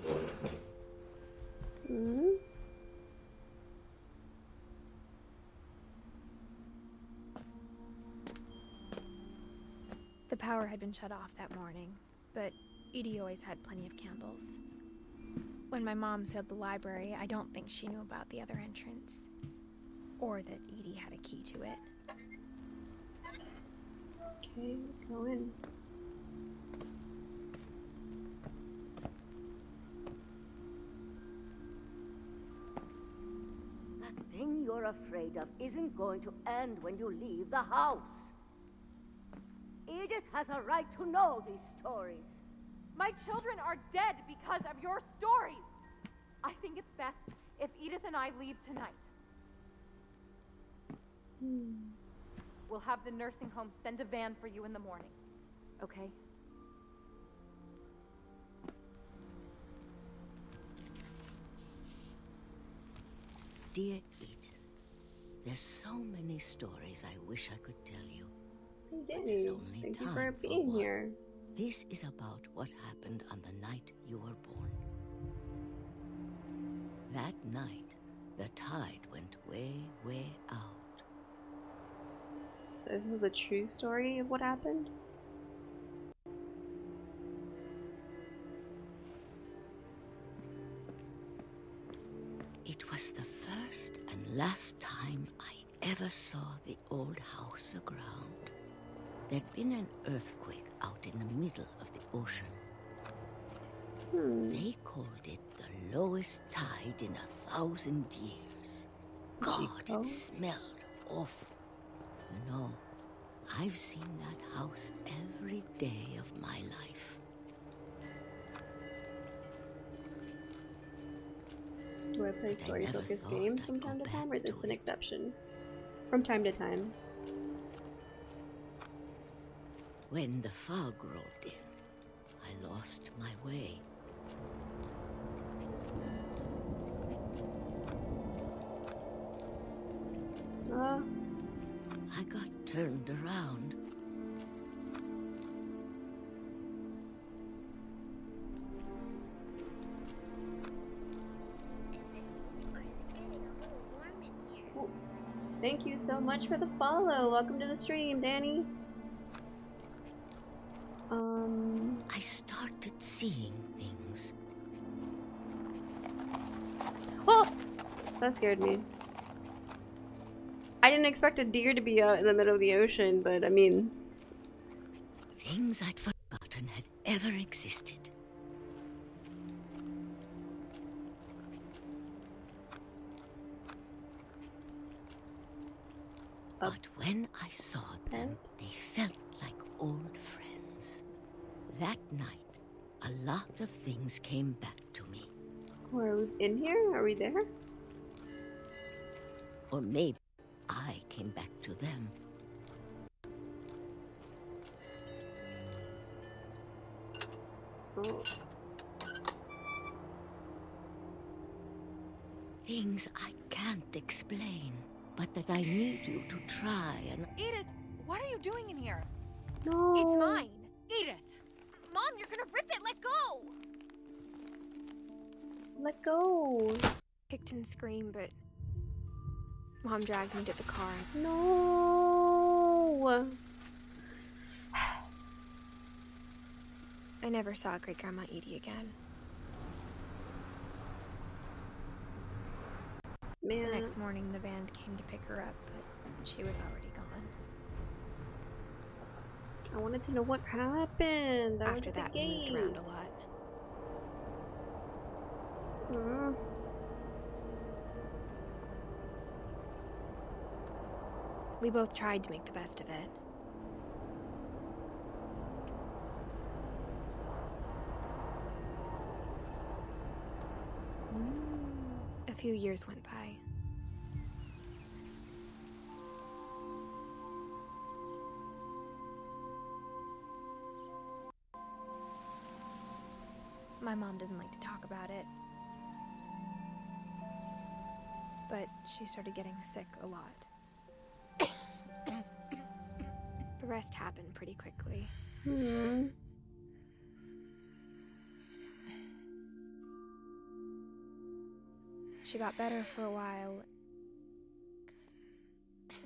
The power had been shut off that morning, but Edie always had plenty of candles. When my mom sealed the library, I don't think she knew about the other entrance, or that Edie had a key to it. Okay, go in. That thing you're afraid of isn't going to end when you leave the house. Edith has a right to know these stories. My children are dead because of your stories. I think it's best if Edith and I leave tonight. We'll have the nursing home send a van for you in the morning, okay? Dear Edith, there's so many stories I wish I could tell you. Hey, But there's Danny, only thank you time for being one. here. This is about what happened on the night you were born. That night, the tide went way, way out. So this is the true story of what happened? It was the first and last time I ever saw the old house aground. There'd been an earthquake out in the middle of the ocean. They called it the lowest tide in 1,000 years. God, it smelled awful. You know, I've seen that house every day of my life. Do I play story-focused games from time to time, or is this an exception? From time to time. When the fog rolled in, I lost my way. turned around. Thank you so much for the follow. Welcome to the stream, Danny. I started seeing things. Oh! That scared me. I didn't expect a deer to be out in the middle of the ocean, but I mean... Things I'd forgotten had ever existed. But when I saw them, they felt like old friends. That night, a lot of things came back to me. Are we in here? Are we there? Or maybe I came back to them. Oh. Things I can't explain, but that I need you to try and... Edith, what are you doing in here? No. It's mine. Edith! Mom, you're gonna rip it! Let go! Let go. Kicked and screamed, but Mom dragged me to the car. No. I never saw Great Grandma Edie again. Man. The next morning, the band came to pick her up, but she was already gone. I wanted to know what happened. After that, we moved around a lot. We both tried to make the best of it. A few years went by. My mom didn't like to talk about it. But she started getting sick a lot. The rest happened pretty quickly. She got better for a while,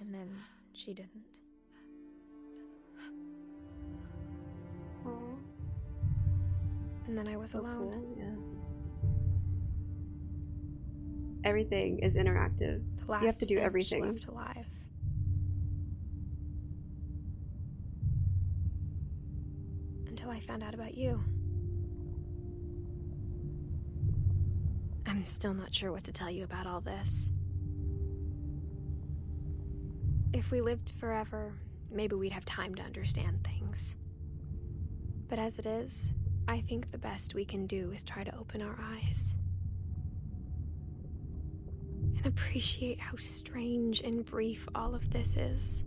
and then she didn't. Oh. And then I was alone. Cool. Yeah. Everything is interactive. The last you have to do Finch everything. left alive. Until I found out about you. I'm still not sure what to tell you about all this. If we lived forever, maybe we'd have time to understand things. But as it is, I think the best we can do is try to open our eyes. And appreciate how strange and brief all of this is.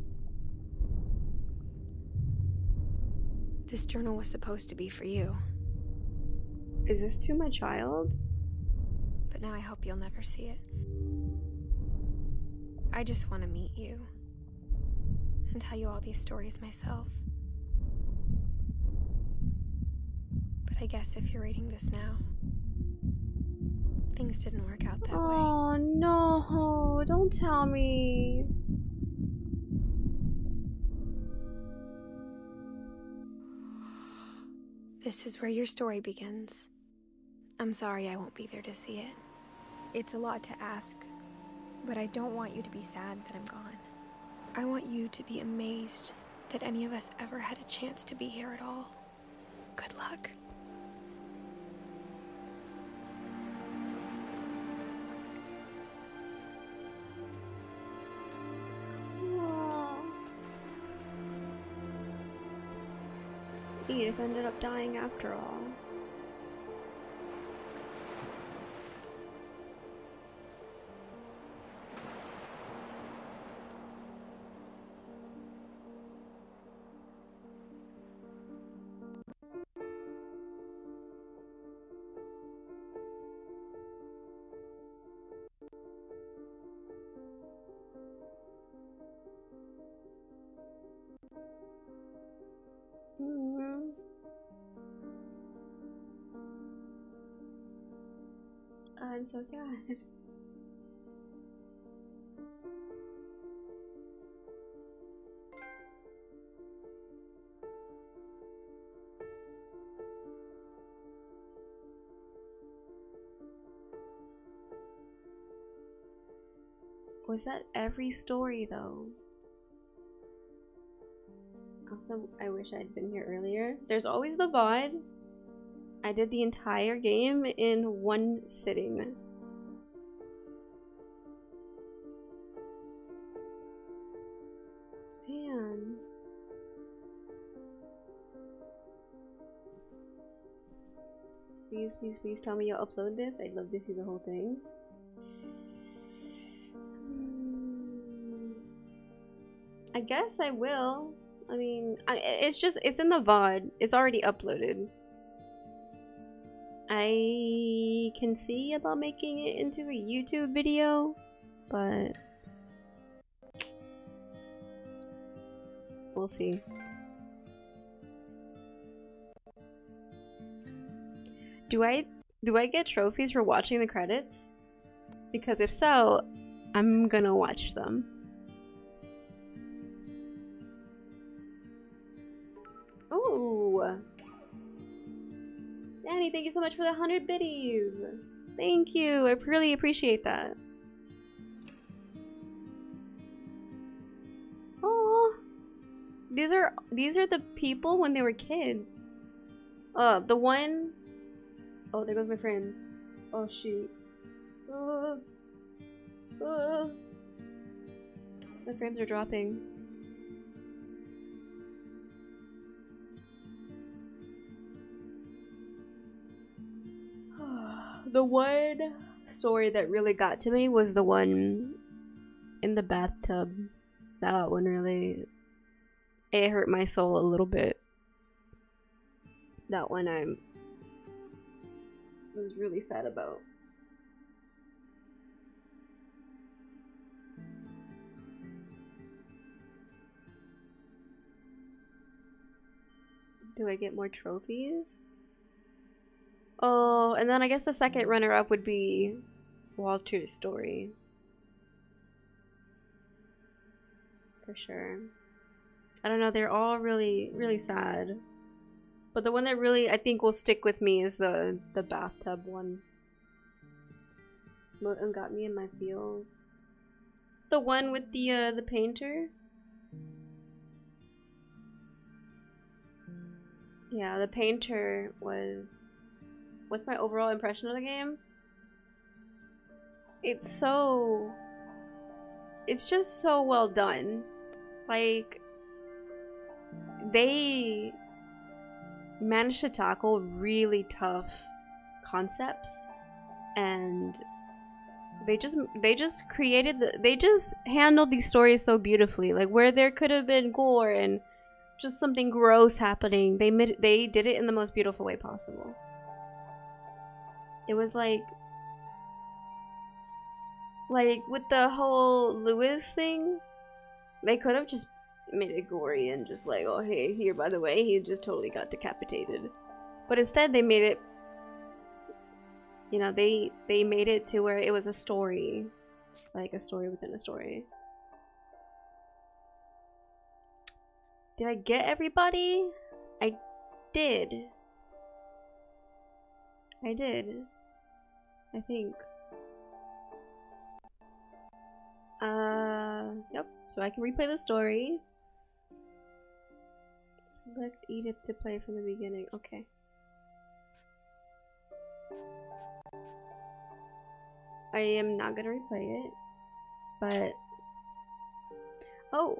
This journal was supposed to be for you. Is this to my child? But now I hope you'll never see it. I just want to meet you. And tell you all these stories myself. But I guess if you're reading this now, things didn't work out that way. Oh no, don't tell me. This is where your story begins. I'm sorry I won't be there to see it. It's a lot to ask, but I don't want you to be sad that I'm gone. I want you to be amazed that any of us ever had a chance to be here at all. Good luck. Edith ended up dying after all. I'm so sad. Was that every story though? Also, I wish I'd been here earlier. There's always the VOD. I did the entire game in one sitting. Man. Please, please, please tell me you'll upload this. I'd love to see the whole thing. I guess I will. I mean, it's in the VOD. It's already uploaded. I can see about making it into a YouTube video, but we'll see. Do I get trophies for watching the credits? Because if so, I'm gonna watch them. Ooh! Danny, thank you so much for the 100 biddies! Thank you! I really appreciate that. Oh, these are the people when they were kids. The one. Oh, there goes my frames. Oh shoot. My frames are dropping. The one story that really got to me was the one in the bathtub. That one really, it hurt my soul a little bit. That one I was really sad about. Do I get more trophies? Oh, and then I guess the second runner-up would be Walter's story. For sure. I don't know, they're all really, really sad. But the one that really, I think, will stick with me is the bathtub one. Moten got me in my feels. The one with the painter? Yeah, the painter was... What's my overall impression of the game? It's just so well done. Like, they managed to tackle really tough concepts, and they just handled these stories so beautifully. Like, where there could have been gore and just something gross happening, they did it in the most beautiful way possible. It was like with the whole Lewis thing, they could have just made it gory and just like, oh hey, here by the way, he just totally got decapitated. But instead they made it, you know, they made it to where it was a story, like a story within a story. Did I get everybody? I did. I think. Yep. So I can replay the story. Select Edith to play from the beginning. Okay. I am not gonna replay it, but... Oh!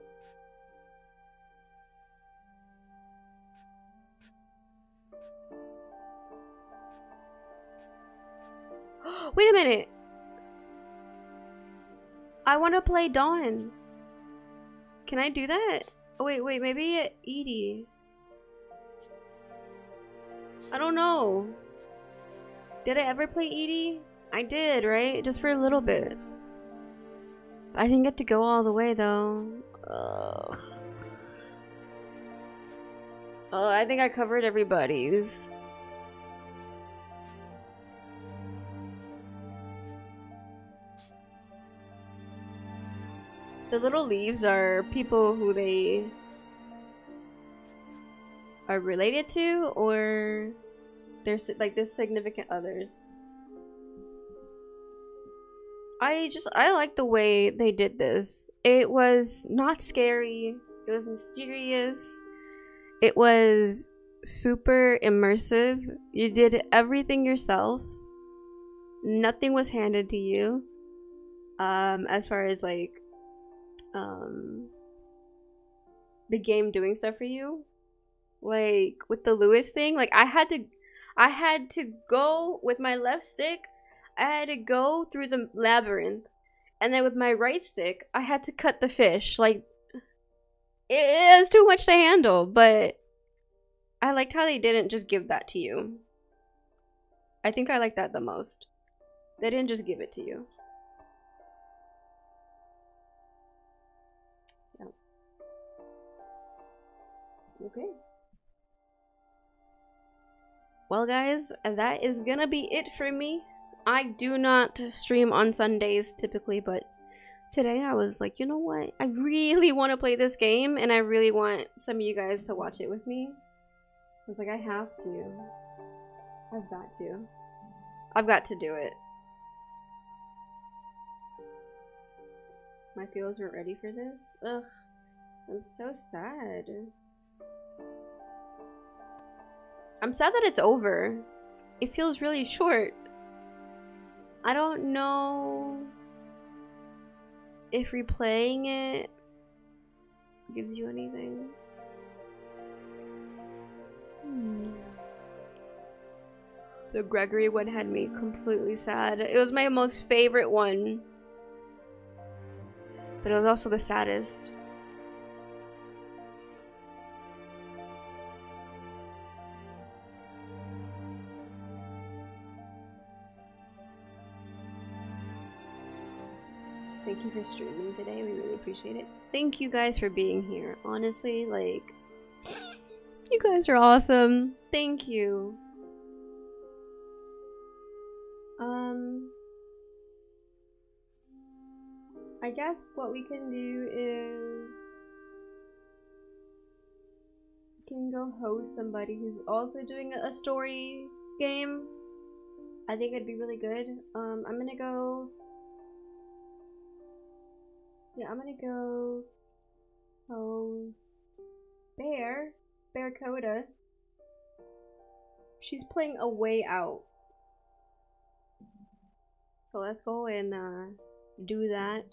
Wait a minute! I want to play Dawn. Can I do that? Oh, wait, maybe Edie. I don't know. Did I ever play Edie? I did, right? Just for a little bit. I didn't get to go all the way, though. Ugh. Oh, I think I covered everybody's. The little leaves are people who they are related to, or they're like this significant others. I like the way they did this. It was not scary. It was mysterious. It was super immersive. You did everything yourself. Nothing was handed to you. As far as like the game doing stuff for you. Like with the Lewis thing, like I had to go with my left stick. I had to go through the labyrinth, and then with my right stick, I had to cut the fish. Like, it is too much to handle, but I liked how they didn't just give that to you. I think I like that the most. They didn't just give it to you. Yeah. Okay. Well, guys, that is gonna be it for me. I do not stream on Sundays typically, but today I was like, you know what? I really want to play this game, and I really want some of you guys to watch it with me. I was like, I have to. I've got to. I've got to do it. My feels weren't ready for this. Ugh. I'm so sad. I'm sad that it's over. It feels really short. I don't know if replaying it gives you anything. The Gregory one had me completely sad. It was my most favorite one, but it was also the saddest. Thank you for streaming today. We really appreciate it. Thank you guys for being here. Honestly, like, you guys are awesome. Thank you. I guess what we can do is we can go host somebody who's also doing a story game. I think it'd be really good. I'm gonna go. Yeah, I'm gonna go host Bear Coda. She's playing A Way Out. So let's go and do that.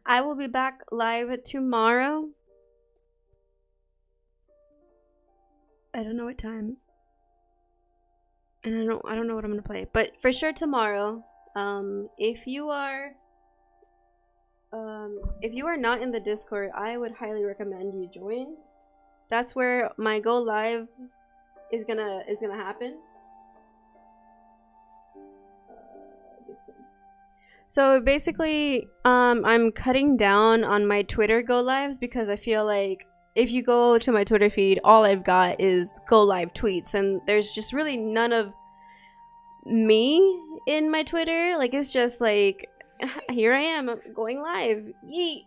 I will be back live tomorrow. I don't know what time. And I don't know what I'm gonna play. But for sure tomorrow. If you are not in the Discord, I would highly recommend you join. That's where my go live is gonna happen. So basically, I'm cutting down on my Twitter go lives because I feel like if you go to my Twitter feed, all I've got is go live tweets, and there's just really none of me in my Twitter. Like, it's just like, here I am, I'm going live. Yeet.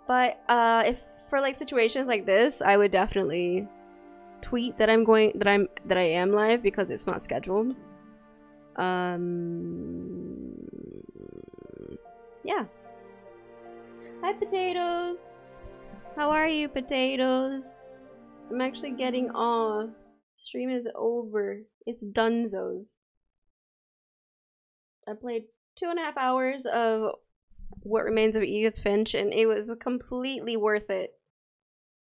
But if for like situations like this, I would definitely tweet that I am live because it's not scheduled. Yeah. Hi, Potatoes. How are you, Potatoes? I'm actually getting off. Stream is over. It's dunzos. I played 2.5 hours of What Remains of Edith Finch, and it was completely worth it.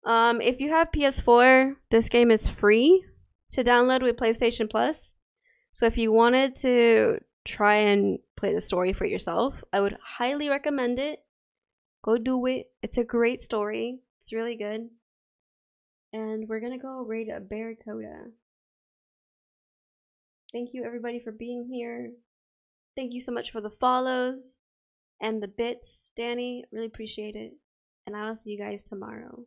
If you have PS4, this game is free to download with PlayStation Plus. So if you wanted to try and play the story for yourself, I would highly recommend it. Go do it. It's a great story. It's really good. And we're gonna go raid a Bear Coda. Thank you everybody for being here. Thank you so much for the follows and the bits, Danny. Really appreciate it. And I will see you guys tomorrow.